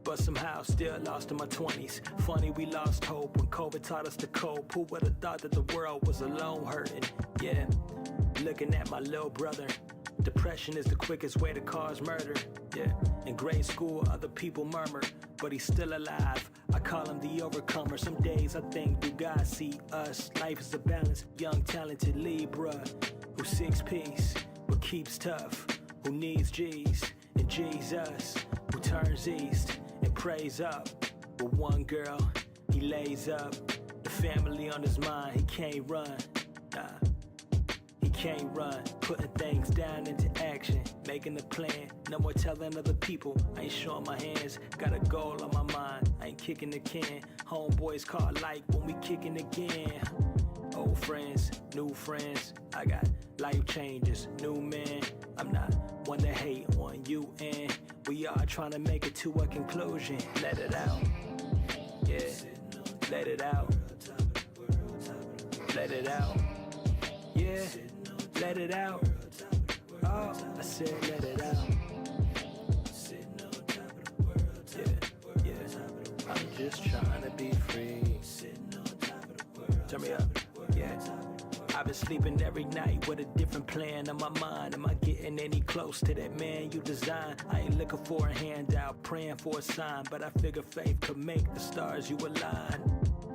But but somehow still lost in my 20s. Funny, we lost hope when COVID taught us to cope. Who would have thought that the world was alone hurting? Yeah, looking at my little brother. Depression is the quickest way to cause murder. Yeah, in grade school, other people murmur, but he's still alive. I call him the overcomer. Some days I think, do God see us? Life is a balance. Young, talented Libra who seeks peace but keeps tough. Who needs G's and Jesus? Who turns east and prays up? With one girl, he lays up. The family on his mind, he can't run. Nah. He can't run, putting things down into action, making a plan. No more telling other people, I ain't showing my hands. Got a goal on my mind, I ain't kicking the can. Homeboys call like when we kicking again. Old friends, new friends, I got life changes, new man. I'm not one to hate on you, and we are trying to make it to a conclusion. Let it out, yeah, let it out, let it out, yeah. Let it out. Oh, I said let it out. Yeah, yeah. I'm just trying to be free. Turn me up. Yeah. I've been sleeping every night with a different plan in my mind. Am I getting any close to that man you designed? I ain't looking for a handout, praying for a sign, but I figure faith could make the stars you align.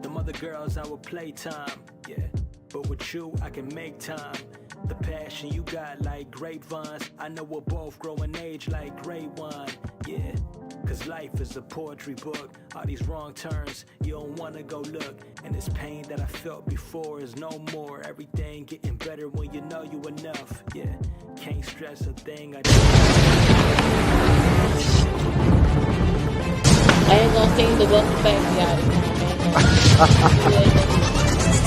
Them other girls, our playtime. Yeah. But with you, I can make time. The passion you got like grapevines. I know we'll both grow in age like great wine. Yeah, cause life is a poetry book. All these wrong turns, you don't wanna go look. And this pain that I felt before is no more. Everything getting better when you know you enough. Yeah, can't stress a thing I do. I ain't gonna sing the welcome back, y'all.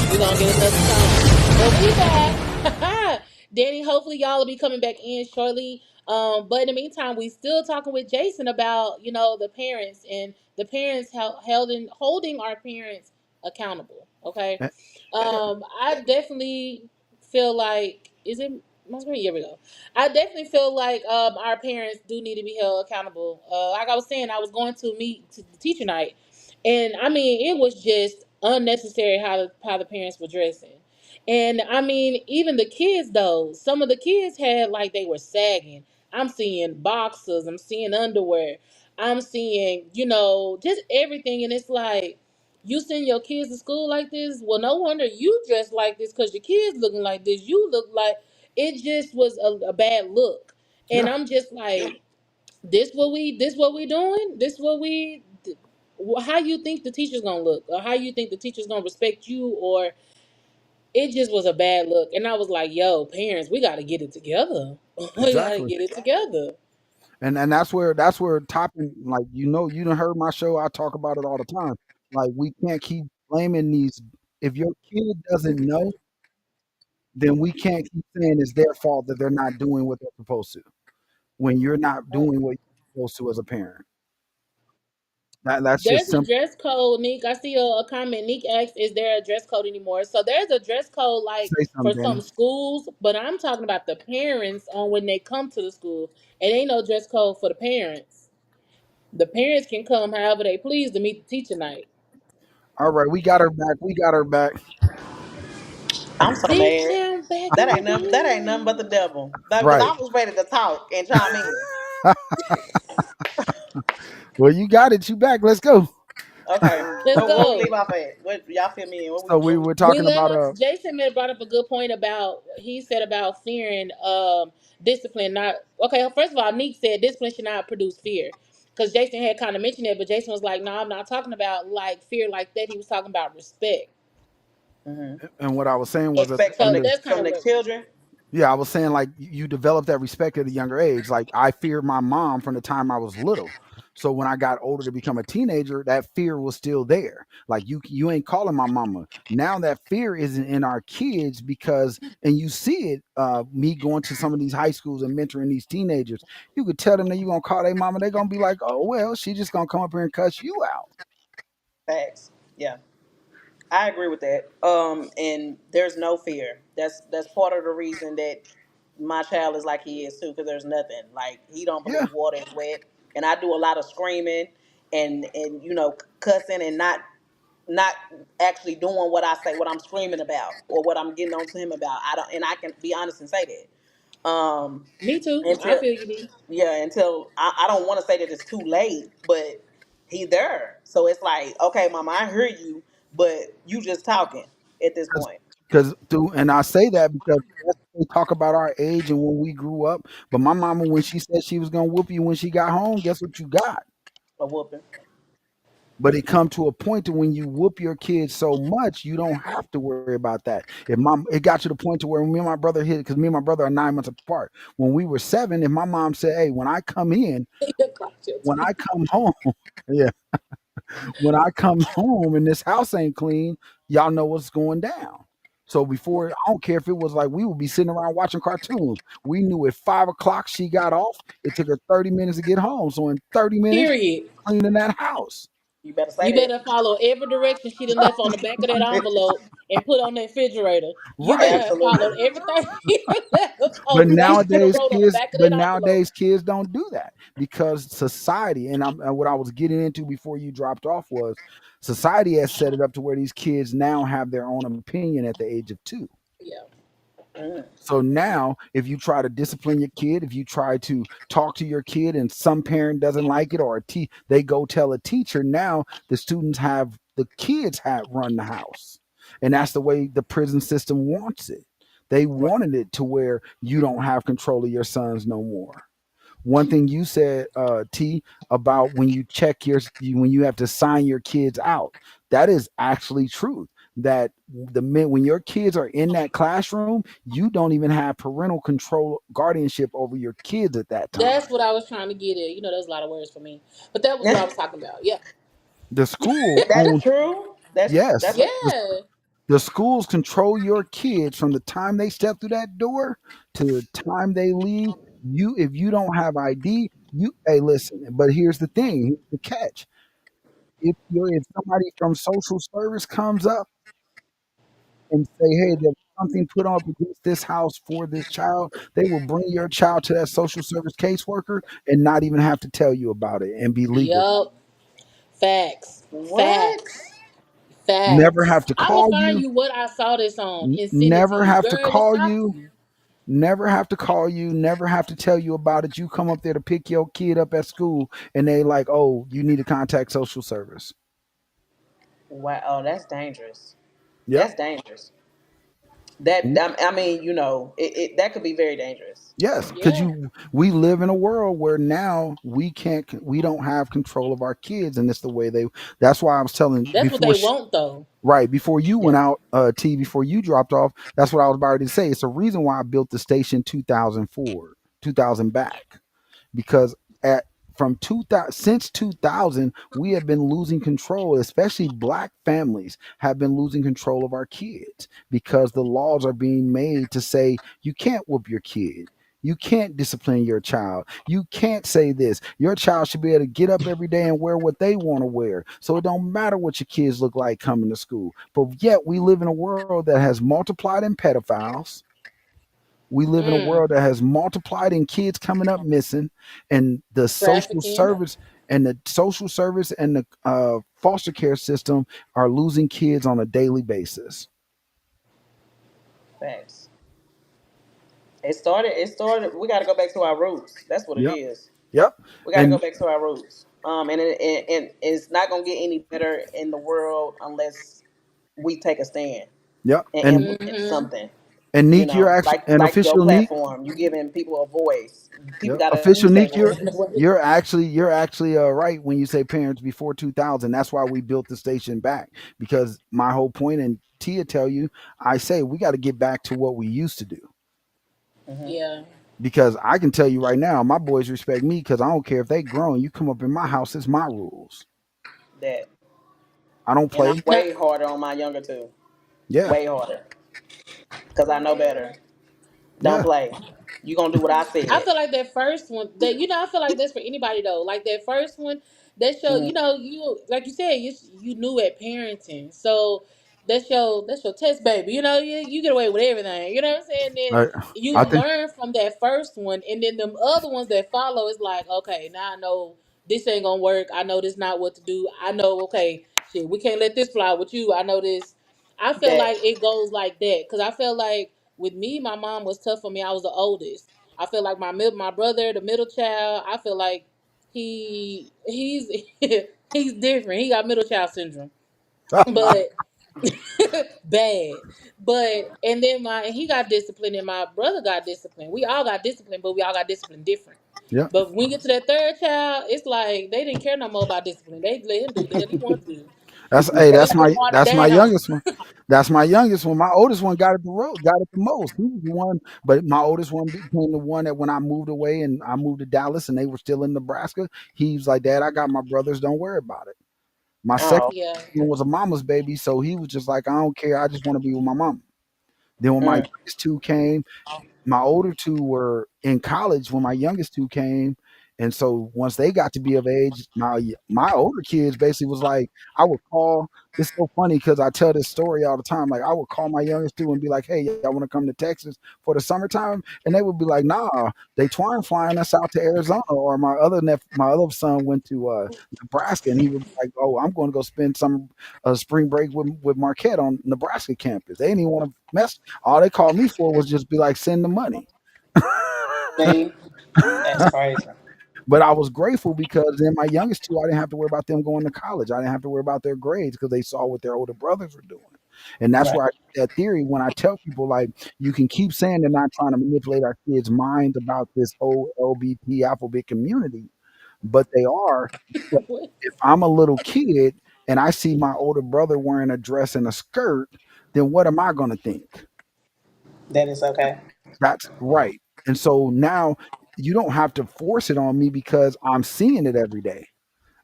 We're gonna get another song. But we back. Danny, hopefully y'all will be coming back in shortly. But in the meantime, we still talking with Jason about, the parents and the parents holding our parents accountable. Okay. Eh, I definitely feel like is it my screen? Here we go. I definitely feel like our parents do need to be held accountable. Like I was saying, I was going to meet to the teacher night, and I mean it was just unnecessary how the parents were dressing. And I mean, even the kids though, some of the kids had like they were sagging. I'm seeing boxers, I'm seeing underwear, I'm seeing, just everything. And it's like, you send your kids to school like this? Well, no wonder you dress like this because your kids looking like this. You look like it just was a bad look. And yeah, I'm just like, this what we doing? This what we how you think the teacher's gonna look, or how you think the teacher's gonna respect you, or it just was a bad look. And I was like, yo, parents, we got to get it together. We got to exactly. get it together. And that's where topping, like, you done heard my show. I talk about it all the time. Like, we can't keep blaming these. If your kid doesn't know, then we can't keep saying it's their fault that they're not doing what they're supposed to. When you're not doing what you're supposed to as a parent, that's just There's a simple. dress code, Nick. I see a comment. Nick asked, "Is there a dress code anymore?" So there's a dress code like Say for something, some Danny. schools, but I'm talking about the parents on when they come to the school. It ain't no dress code for the parents. The parents can come however they please to meet the teacher night. All right, we got her back. We got her back. I'm so Sit mad. down back That ain't nothing but the again. devil. Because Right. I was ready to talk and chime in. Well, you got it. You back. Let's go. Okay. Let's Where we go. leave off at? What y'all fill me in? What we So we what we were We talking left about off. Jason had brought up a good point about he said about fearing discipline. Not okay. First of all, Neek said discipline should not produce fear, because Jason had kind of mentioned it, but Jason was like, "No, I'm not talking about like fear like that. He was talking about respect." hmm and what I was saying was that expect in So the that's kind from of the what. children. yeah, I was saying, like, you develop that respect at a younger age. Like, I feared my mom from the time I was little. So when I got older to become a teenager, that fear was still there. Like, you ain't calling my mama. Now that fear isn't in our kids, because and you see it, me going to some of these high schools and mentoring these teenagers. You could tell them that you gonna call their mama, they're gonna be like, oh well, she just gonna come up here and cuss you out. Facts. Yeah. I agree with that. And there's no fear. That's part of the reason that my child is like he is too, because there's nothing. Like he don't Yeah. believe water is wet. And I do a lot of screaming and cussing and not actually doing what I say, what I'm screaming about or what I'm getting on to him about. I don't, and I can be honest and say that. Me too. I Until feel you, D. yeah, until I don't want to say that it's too late, but he there. So it's like, okay, mama, I hear you, but you just talking at this point. Because through and I say that because we talk about our age and when we grew up. But my mama, when she said she was gonna whoop you when she got home, guess what you got? A whooping. But it come to a point to when you whoop your kids so much, you don't have to worry about that. If mom, it got to the point to where me and my brother hit because me and my brother are 9 months apart. When we were 7, if my mom said, "Hey, when I come in, Clock your when time. I come home, yeah, when I come home and this house ain't clean, y'all know what's going down." So before, I don't care if it was like we would be sitting around watching cartoons. We knew at 5 o'clock she got off. It took her 30 minutes to get home. So in 30 minutes, Period. cleaning that house. You better say You that. better follow every direction she done left on the back of that envelope and put on that refrigerator. You better Right. have followed Absolutely. everything she done left But on the thing she done nowadays wrote on the kids, back of but that envelope. nowadays kids don't do that because society and what I was getting into before you dropped off was society has set it up to where these kids now have their own opinion at the age of 2. Yeah. Mm. So now, if you try to discipline your kid, if you try to talk to your kid and some parent doesn't like it or they go tell a teacher, now the students have the kids have run the house. And that's the way the prison system wants it. They Right. wanted it to where you don't have control of your sons no more. One thing you said, T, about when you check when you have to sign your kids out, that is actually truth. That when your kids are in that classroom, you don't even have parental control, guardianship over your kids at that That's time. what I was trying to get at. You know, there's a lot of words for me. But that was what I was talking about. Yeah. The school That's owns, true. That's yes, a Yeah. the schools control your kids from the time they step through that door to the time they leave. You, if you don't have ID, hey, listen. But here's the thing, here's the catch. If somebody from social service comes up and say, "Hey, there was something put up against this house for this child," they will bring your child to that social service caseworker and not even have to tell you about it and be legal. Yup. Facts. what? Facts. Never Facts. have to I'm gonna call find you. you what I saw this on and send it to Never you. have to Girl, just call talk to you. me. Never have to call you. Never have to tell you about it. You come up there to pick your kid up at school, and they like, "Oh, you need to contact social service." Wow. Oh, that's dangerous. Yep. That's dangerous. I mean, that could be very dangerous. Yes, because Yeah. we live in a world where now we don't have control of our kids, and it's the way they. That's why I was telling That's what before, they want though. right before you Yeah. went out, T, before you dropped off. That's what I was about to say. It's a reason why I built the station 2004, 2000 back, because at from 2000 since 2000 we have been losing control, especially black families have been losing control of our kids because the laws are being made to say you can't whoop your kid, you can't discipline your child, you can't say this, your child should be able to get up every day and wear what they want to wear, so it don't matter what your kids look like coming to school. But yet we live in a world that has multiplied in pedophiles. We live in a Mm. world that has multiplied in kids coming up missing, and Trafficking. and the foster care system are losing kids on a daily basis. Facts. It started. We got to go back to our roots. That's what it Yep, is. yep, We got to go and back to our roots. And it's not gonna get any better in the world unless we take a stand yep, and implement Mm-hmm. something. and Neek, you're actually an Like your official Neek. platform. You giving people a voice. People Yep, gotta official use their Neek. voices. You're actually right when you say parents before 2000. That's why we built the station back, because my whole point, and Tia tell you, I say we got to get back to what we used to do. Hmm. Yeah. Because I can tell you right now, my boys respect me because I don't care if they grown. You come up in my house, it's my rules. That I don't and I'm play. Now, way harder on my younger two. Yeah, Way harder because I know better. Don't yeah, play. You gonna do what I I said. feel like that first one, that I feel like that's for anybody though. Like that first one, that show, Hmm. you like you said, you knew at parenting, so that's your test baby. You get away with everything. You know what I'm saying? Then I, you I think learn from that first one, and then them other ones that follow is like, okay, now I know. this ain't gonna work. I know this not what to do. I know, okay, shit, we can't let this fly with you. I know this. I feel That like it goes like that because I feel like with me, my mom was tough for me. I was the oldest. I feel like my brother, the middle child. I feel like he's he's different. He got middle child syndrome, but bad. But and then he got disciplined and my brother got disciplined. We all got disciplined, but we all got disciplined different. Yeah. But when we get to that third child, it's like they didn't care no more about discipline. They let him do what the hell he wanted to do. That's hey, They just watered that's my down. youngest one. That's my youngest one. My oldest one got it got it the most. He was the one, but my oldest one became the one that when I moved away and I moved to Dallas and they were still in Nebraska, he was like, "Dad, I got my brothers. Don't worry about it." My second oh Yeah. one was a mama's baby, so he was just like, "I don't care. I just want to be with my mom." Then when my mm, youngest two came, my older two were in college when my youngest two came, and so once they got to be of age, my older kids basically was like, I would call. It's so funny because I tell this story all the time. Like I would call my youngest two and be like, "Hey, y'all want to come to Texas for the summertime?" And they would be like, "Nah, they twine flying us out to Arizona." Or my other son went to Nebraska, and he was like, "Oh, I'm going to go spend some spring break with Marquette on Nebraska campus." They didn't even want to mess. All they called me for was just be like, send the money. see, that's crazy. But I was grateful because then my youngest two, I didn't have to worry about them going to college. I didn't have to worry about their grades because they saw what their older brothers were doing. And that's Right. where I get that theory when I tell people, like, you can keep saying they're not trying to manipulate our kids' minds about this whole LBT alphabet community, but they are. But if I'm a little kid and I see my older brother wearing a dress and a skirt, then what am I going to think? That is okay. That's right. And so now you don't have to force it on me because I'm seeing it every day.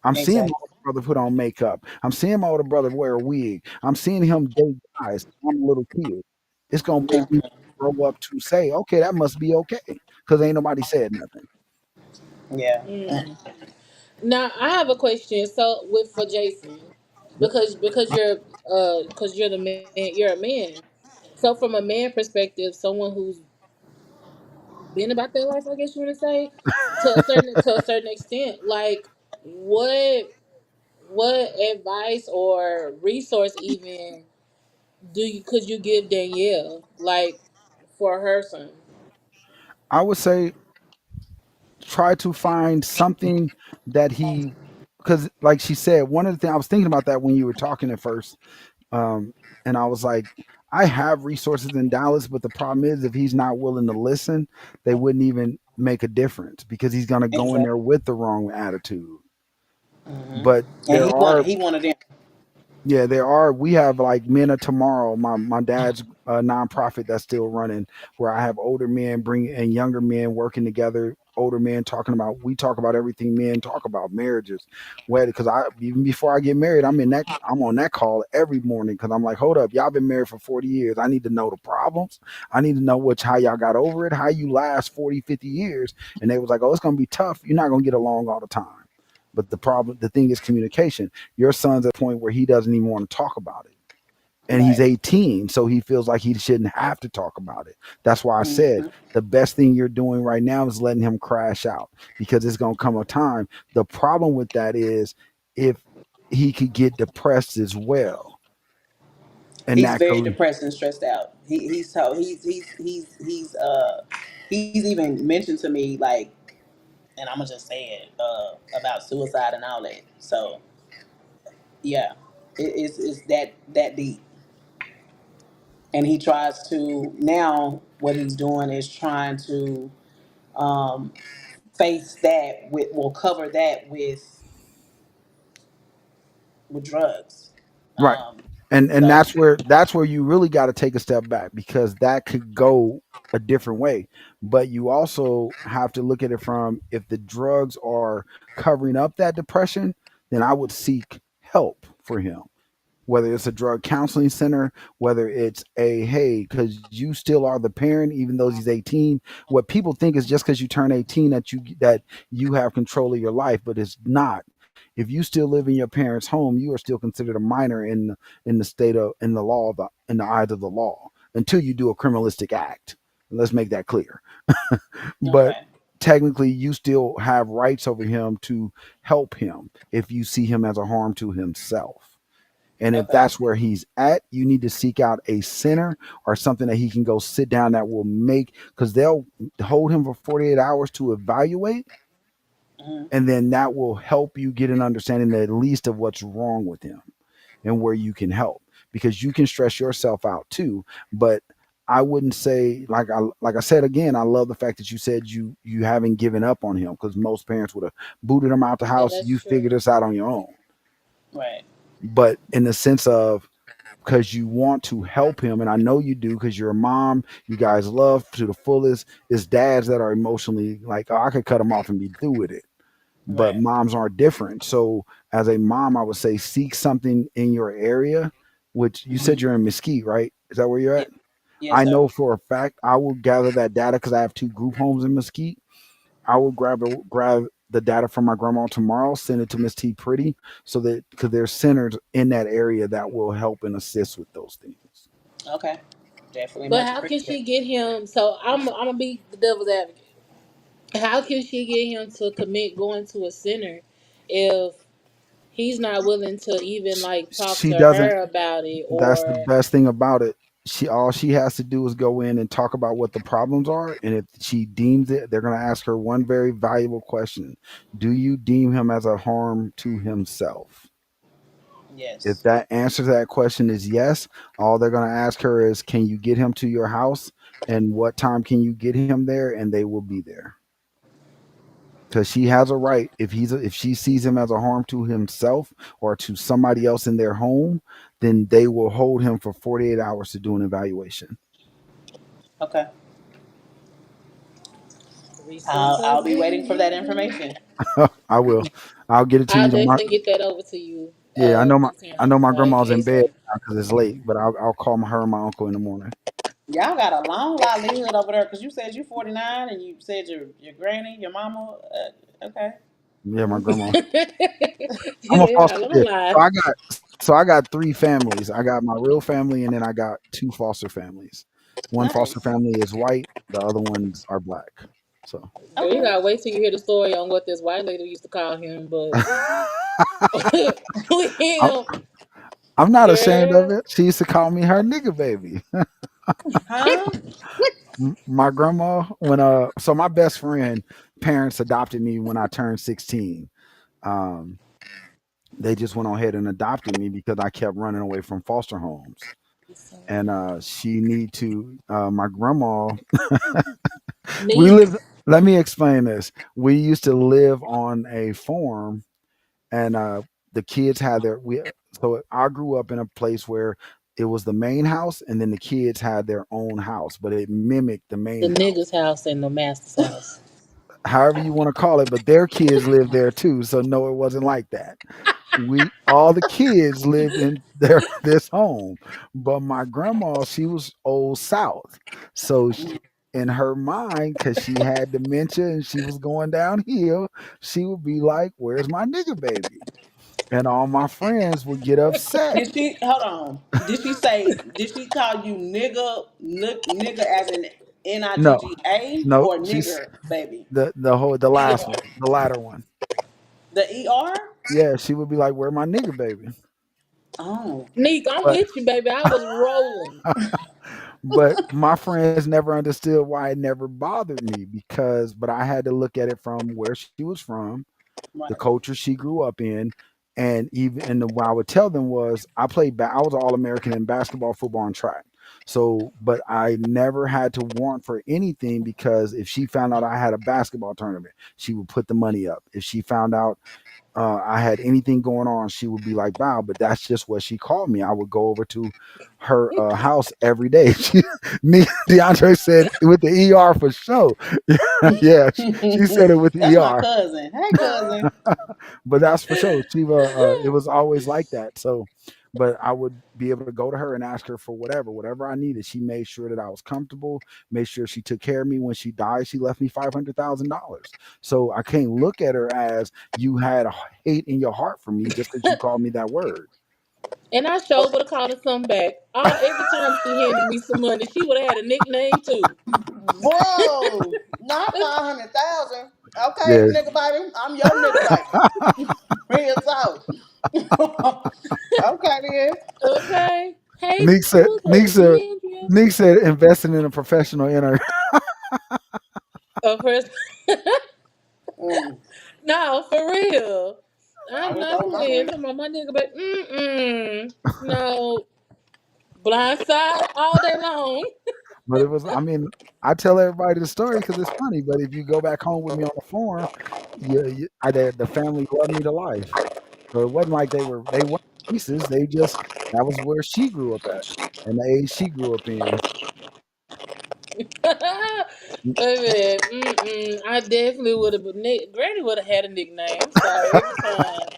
I'm seeing my Exactly. older brother put on makeup. I'm seeing my older brother wear a wig. I'm seeing him date guys. I'm a little kid. It's gonna make me Hmm. grow up to say, okay, that must be okay, because ain't nobody said nothing. Yeah. Mm. Now I have a question. So with for Jason, Yep. because you're the man, you're a man. So from a man perspective, someone who's been about their life, I guess you want to say, to a certain extent, like what advice or resource even do you could you give Danielle like for her son? I would say try to find something that he, because like she said, one of the things I was thinking about that when you were talking at first. And I was like, I have resources in Dallas, but the problem is if he's not willing to listen, they wouldn't even make a difference because he's going to go in Exactly. there with the wrong attitude. Hmm. But And there are he wanted them. yeah, there are. We have like Men of Tomorrow, my dad's nonprofit that's still running, where I have older men bring and younger men working together. Older men talking about we talk about everything men talk about marriages, wedding. Because I even before I get married, I'm on that call every morning because I'm like, hold up, y'all been married for 40 years. I need to know the problems. I need to know how y'all got over it, how you last 40, 50 years. And they was like, oh, it's gonna be tough. You're not gonna get along all the time. But the thing is communication. Your son's at a point where he doesn't even want to talk about it. And he's Right. 18, so he feels like he shouldn't have to talk about it. That's why I said Hmm. the best thing you're doing right now is letting him crash out because it's going to come a time. The problem with that is if he could get depressed as well. And He's that very could, depressed and stressed out. He's so he's even mentioned to me like, and I'm gonna just say it about suicide and all that. So yeah, it's that deep. And he tries to now. What he's doing is trying to um, face that with, will cover that with drugs. right. Um, And so that's where you really got to take a step back because that could go a different way. But you also have to look at it from if the drugs are covering up that depression, then I would seek help for him, whether it's a drug counseling center, whether it's a hey, because you still are the parent, even though he's 18. What people think is just because you turn 18 that you have control of your life, but it's not. If you still live in your parents' home, you are still considered a minor in the state of in the law in the eyes of the law until you do a criminalistic act. Let's make that clear. But okay, technically you still have rights over him to help him if you see him as a harm to himself. And if Okay. that's where he's at, you need to seek out a center or something that he can go sit down that will make, because they'll hold him for 48 hours to evaluate, Hmm. and then that will help you get an understanding at least of what's wrong with him and where you can help, because you can stress yourself out too. But I wouldn't say, like I said again, I love the fact that you said you haven't given up on him, because most parents would have booted him out the Yeah, house. that's You true. figure this out on your own. Right. But in the sense of, because you want to help him, and I know you do, because you're a mom, you guys love to the fullest. It's dads that are emotionally like, oh, I could cut him off and be through with it, but Right. moms are different. So as a mom, I would say seek something in your area, which you said Hmm. you're in Mesquite, right? Is that where you're Yeah. at? Yes, I sir. know for a fact I will gather that data because I have two group homes in Mesquite. I will grab the data from my grandma tomorrow, send it to Miss T Pretty, so that because there's centers in that area that will help and assist with those things. Okay. Definitely But much how can appreciated. she get him? So I'm gonna be the devil's advocate. How can she get him to commit going to a center if he's not willing to even like talk She to doesn't. her about it? That's the Or best thing about it. She has to do is go in and talk about what the problems are, and if she deems it, they're going to ask her one very valuable question: do you deem him as a harm to himself? If Yes. that answer to that question is yes, all they're going to ask her is, can you get him to your house, and what time can you get him there, and they will be there. Because she has a right, if she sees him as a harm to himself or to somebody else in their home, then they will hold him for 48 hours to do an evaluation. Okay. research I'll us be waiting for that again. information. I will. I'll get it to I'll you tomorrow. definitely get that over to you Yeah, this I time, know my like grandma's in bed ASAP. now because it's late, but I'll call her and my uncle in the morning. Y'all got a long livelihood over there because you said you 49 and you said your granny, your mama. Okay. Yeah, my grandma. I'm a Yeah, foster don't kid. lie. So I got three families. I got my real family, and then I got two foster families. One foster Nice. family is white, the other ones are black. So Girl, you Okay. gotta wait till you hear the story on what this white lady used to call him, but I'm, him, I'm not ashamed of girl. it. She used to call me her nigga baby. Huh? My grandma, when so my best friend parents adopted me when I turned 16. Um, they just went on ahead and adopted me because I kept running away from foster homes. And she need to my grandma, we Neek. lived, let me explain this. We used to live on a farm, and the kids had their we so I grew up in a place where it was the main house, and then the kids had their own house, but it mimicked the The main nigga's house. house and the master's house. However you want to call it, but their kids lived there too. So no, it wasn't like that. We all the kids lived in their this home, but my grandma, she was old South, so in her mind, because she had dementia and she was going downhill, she would be like, "Where's my nigga baby?" And all my friends would get upset. Did she hold on? Did she say? Did she call you nigga? Nigga as in No, Nigga no, or she's nigger baby? the last ER. one, the latter one. The ER. Yeah, she would be like, "Where my nigga baby?" Oh. Neek, I'm But with you, baby. I was rolling. but my friends never understood why it never bothered me, because but I had to look at it from where she was from, the Right. culture she grew up in, and even what I would tell them was I was an All American in basketball, football, and track. So, but I never had to warrant for anything, because if she found out I had a basketball tournament, she would put the money up. If she found out I had anything going on, she would be like, "Wow," but that's just what she called me. I would go over to her house every day. DeAndre said with the ER for sure. Yeah, she said it with the That's my ER, cousin. Hey, cousin. but that's for sure. Shiva, it was always like that. So, but I would be able to go to her and ask her for whatever I needed. She made sure that I was comfortable, made sure she took care of me. When she died, she left me $500,000. So I can't look at her as you had a hate in your heart for me just because you called me that word. And I sure would have called her some back. Every time she handed me some money, she would have had a nickname too. Bro, not 500,000. Okay, Yeah. nigga baby, I'm your nigga baby. Real talk. Okay then. Okay. Hey, Nick said, who's Nick that? said, Deandra. Nick said, investing in a professional in her. Oh, first. Mm. No, for real. I I'm wish not that was my playing. friend. Talking about my nigga, but no, blind side all day long. But it was, I mean, I tell everybody the story because it's funny. But if you go back home with me on the farm, the family loved me to life. So it wasn't like they weren't racist. They just that was where she grew up at, and the age she grew up in. Baby, I definitely would have. Granny would have had a nickname. I'm sorry. Every time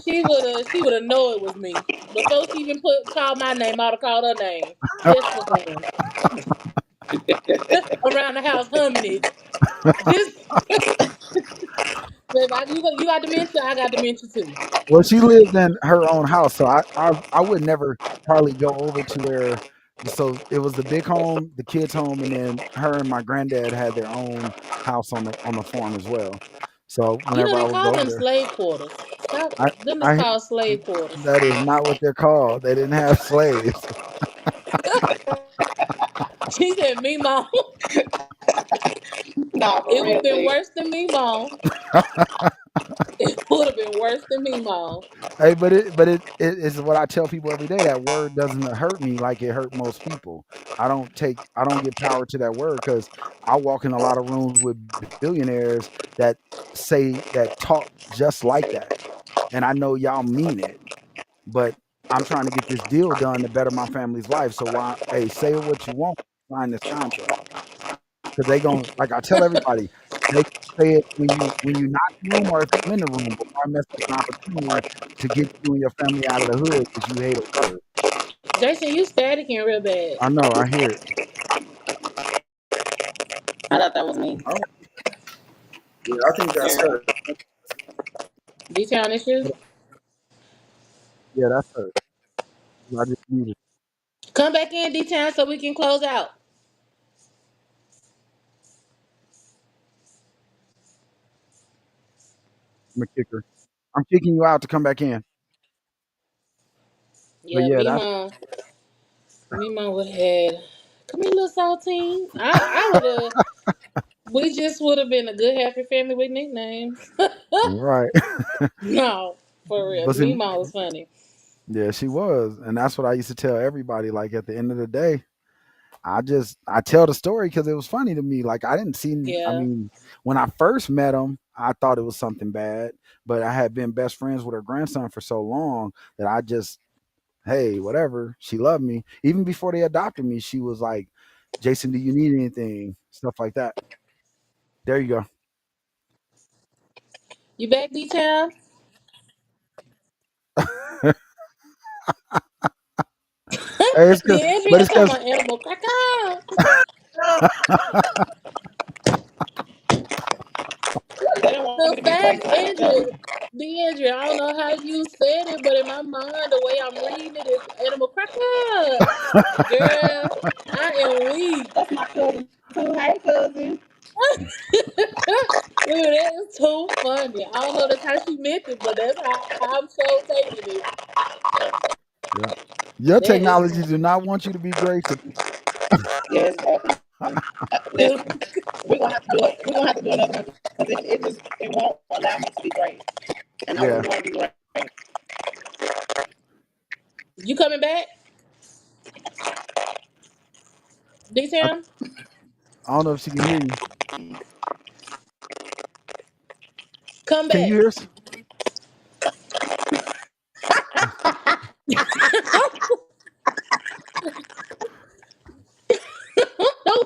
she would have known it was me before she even called my name. I'd have called her name just for fun around the house humming it. Just baby, you got dementia. I got dementia too. Well, she lived in her own house, so I would never hardly go over to where. So it was the big home, the kids' home, and then her and my granddad had their own house on the farm as well. So You know whenever I they would call go over them there, slave quarters. Stop. I Them is I called slave quarters. that is not what they're called. They didn't have slaves. She said, "Me, mom." Nah, for It would real, have been G. worse than me, mom. It would have been worse than me, mom. Hey, but it is what I tell people every day. That word doesn't hurt me like it hurt most people. I don't give power to that word because I walk in a lot of rooms with billionaires that that talk just like that, and I know y'all mean it, but I'm trying to get this deal done to better my family's life. So why? Hey, say what you want, sign this contract because they gonna like I tell everybody they say it when you not in the room or if I'm in the room. But I mess up an opportunity to get you and your family out of the hood because you hate a word. Jason, you staticking real bad. I know. I hear it. I thought that was me. Oh, yeah, I think There that's you her. go. D-Town issues. Yeah, that's her. I just muted. Come back in, D-Town, so we can close out. I'm a kicker. I'm kicking you out to come back in. But Yeah, yeah, me, that's mom. Me, mom would have had. Come here, little saltine. I would have. We just would have been a good, happy family with nicknames. right. No, for real. But see, Me, mom was funny. yeah, she was, and that's what I used to tell everybody. Like at the end of the day, I tell the story because it was funny to me. Like I didn't see. I Yeah. mean, when I first met him, I thought it was something bad, but I had been best friends with her grandson for so long that I just, hey, whatever. She loved me even before they adopted me. She was like, "Jason, do you need anything?" Stuff like that. There you go. You back, D-Town? Hey, it's cause, The but Andrea it's talking cause about animal cracker. They don't want The me to be facts, great, so I have to tell Andrea. them. Andrea, I don't know how you said it, but in my mind, the way I'm reading it is animal cracker. Girl, I am weak. That's my cousin too. Hey, cousin. Dude, that is too funny. I don't know that's how she meant it, but that's how I'm so taking it. yeah. Your That is technology funny. do not want you to be great. Yes, listen, we're gonna have to do it. We're gonna have to do another one because it won't allow me to be great, and I Yeah. really want to be great. You coming back, I, D-Town? I don't know if she can hear you. Come Can you back. hear us?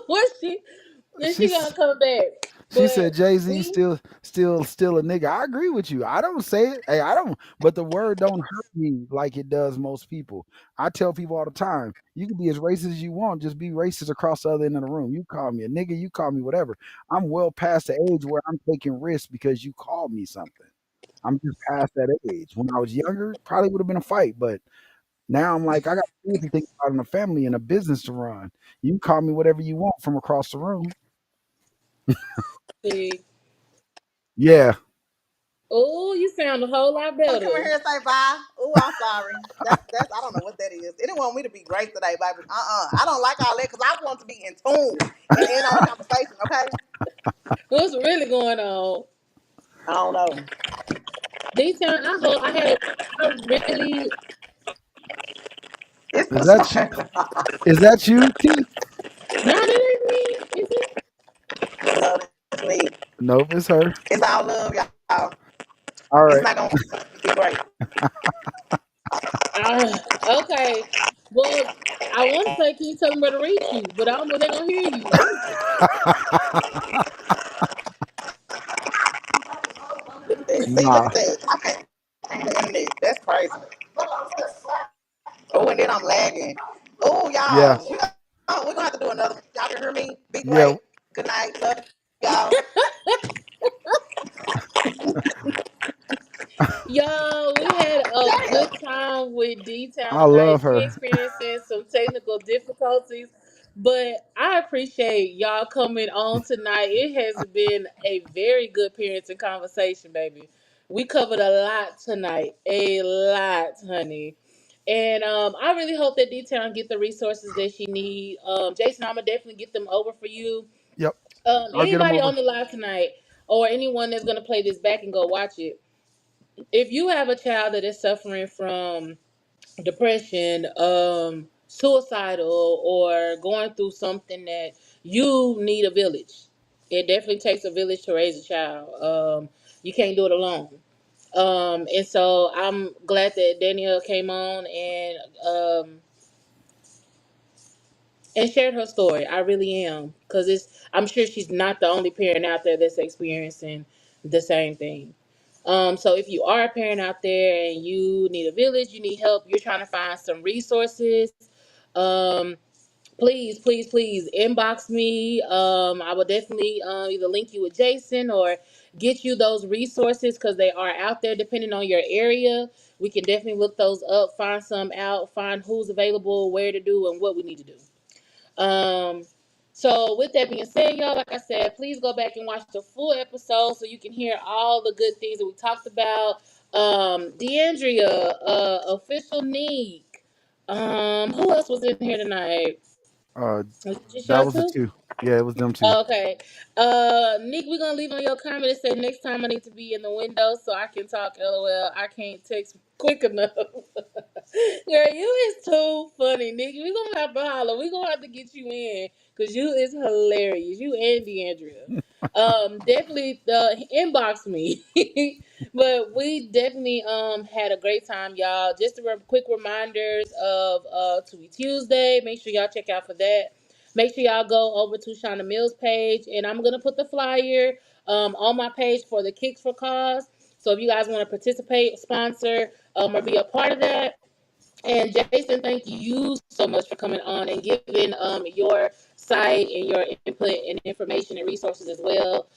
What she? Then she She's gonna come back. She But said Jay Z me, still a nigga. I agree with you. I don't say it. Hey, I don't. But the word don't hurt me like it does most people. I tell people all the time, you can be as racist as you want. Just be racist across the other end of the room. You call me a nigga. You call me whatever. I'm well past the age where I'm taking risks because you called me something. I'm just past that age. When I was younger, probably would have been a fight, but Now I'm like, I got things to think about in a family and a business to run. You can call me whatever you want from across the room. See, Yeah. oh, you sound a whole lot Want to come in better. here and say bye? Oh, I'm sorry. That's I don't know what that is. It didn't want me to be great today, baby. I don't like all that because I want to be in tune and in on the conversation. Okay. What's really going on? I don't know. These time I hope I had I really It's Is the that you? song. Is that you, T? not it ain't me. Is it? Love is me. Nope, it's her. It's all love, y'all. All It's right. not gonna be great. Okay. Well, I want to say, can you tell them where to reach you? But I don't know if they're gonna hear you. See, look Nah. at that. I can't stand the internet. That's crazy. Oh, and then I'm lagging. Oh, Yeah. y'all. We're gonna have to do another. Y'all can hear me. Be Yeah. great. Good night. Love y'all. Yo, we had a good time with D Town I tonight. love She her. experiencing some technical difficulties, but I appreciate y'all coming on tonight. It has been a very good parenting conversation, baby. We covered a lot tonight, a lot, honey. And I really hope that D Town get the resources that she need. Jason, I'm gonna definitely get them over for you. Yep. I'll get them Anybody over. on the live tonight, or anyone that's gonna play this back and go watch it, if you have a child that is suffering from depression, suicidal, or going through something that you need a village, it definitely takes a village to raise a child. You can't do it alone. And so I'm glad that Danielle came on and shared her story. I really am, because I'm sure she's not the only parent out there that's experiencing the same thing. So if you are a parent out there and you need a village, you need help, you're trying to find some resources, um, please, please, please inbox me. I will definitely either link you with Jason or get you those resources, because they are out there depending on your area. We can definitely look those up, find some out, find who's available, where to do, and what we need to do. Um, so with that being said, y'all, like I said, please go back and watch the full episode so you can hear all the good things that we talked about. Deandria, official Neek. Who else was in here tonight? Uh, Was it just that y'all was the two? two. Yeah, it was them two. Okay. Nick, we're gonna leave on your comment and say next time I need to be in the window so I can talk. LOL. I can't text quick enough. Girl, you is too funny, Nick. We gonna have to holler. We gonna have to get you in because you is hilarious. You and Deandra. Definitely inbox me. But we definitely had a great time, y'all. Just a quick reminders of To Be Tuesday. Make sure y'all check out for that. Make sure y'all go over to Shauna Mills' page, and I'm gonna put the flyer on my page for the Kicks for Cause. So if you guys want to participate, sponsor, or be a part of that. And Jason, thank you so much for coming on and giving your site and your input and information and resources as well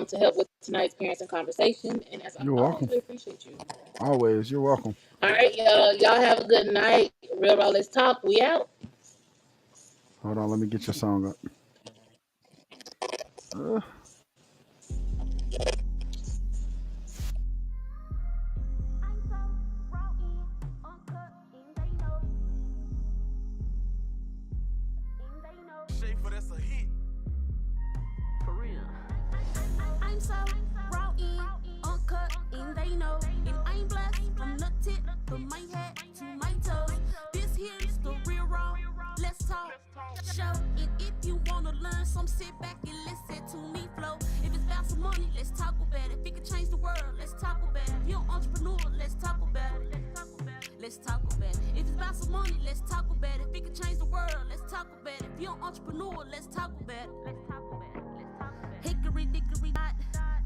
to help with tonight's parents and conversation. And as You're always, welcome. we appreciate you. Always. You're welcome. All right, y'all. Y'all have a good night. Real Raw, let's talk. We out. Hold on. Let me get your song up. I'm so raw uncut, and they know, Shameful, that's a hit. for real. I'm so raw uncut, and they know. And I'm blessed from the tip of my head to my toes. This here is the real raw. Let's talk. Show. And if you wanna learn some, sit back and listen to me flow. If it's about some money, let's talk about it. If it can change the world, let's talk about it. If you're an entrepreneur, let's talk about it. Let's talk about it. If it's about some money, let's talk about it. If it can change the world, let's talk about it. If you're an entrepreneur, let's talk about it. Let's talk about it. Let's talk about it. Hickory dickory dot.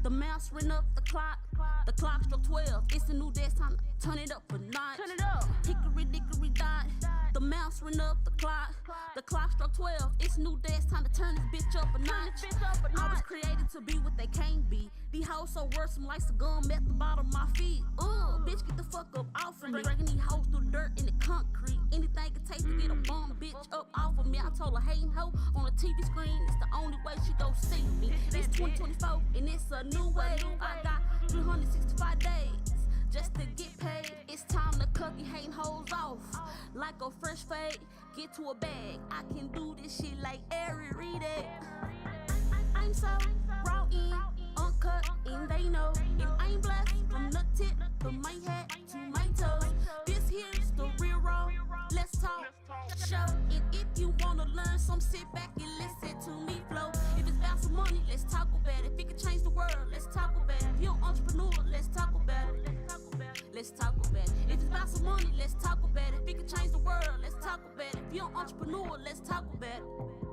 The mouse ran up the clock. The clock struck 12. It's a new day. It's time to turn it up a notch. Turn it up. Hickory dickory dot. The mouse ran up the clock. The clock struck 12. It's a new day. It's time to turn this bitch up a notch. I was created to be what they can't be. These hoes so worse, like some gum at the bottom of my feet. Bitch, get the fuck up off of me. Dragging these hoes through the dirt and the concrete. bitch up off of me. I told her, hating hoe on the TV screen, it's the only way she gon' see me. It's 2024 and it's a new wave. I got 365 days just to get paid. It's time to cut these hating hoes off like a fresh fade. Get to a bag. I can do this shit like Ari Reed. I'm so raw in, uncut, and they know. And I'm blessed from the tip of my head to my toes. This here's the real raw. Let's talk show. And if you wanna learn some, sit back and listen to me flow. If it's about some money, let's talk about it. If it can change the world, let's talk about it. If you're an entrepreneur, let's talk about it. Let's talk about it. If it's about some money, let's talk about it. If it can change the world, let's talk about it. If you're an entrepreneur, let's talk about it.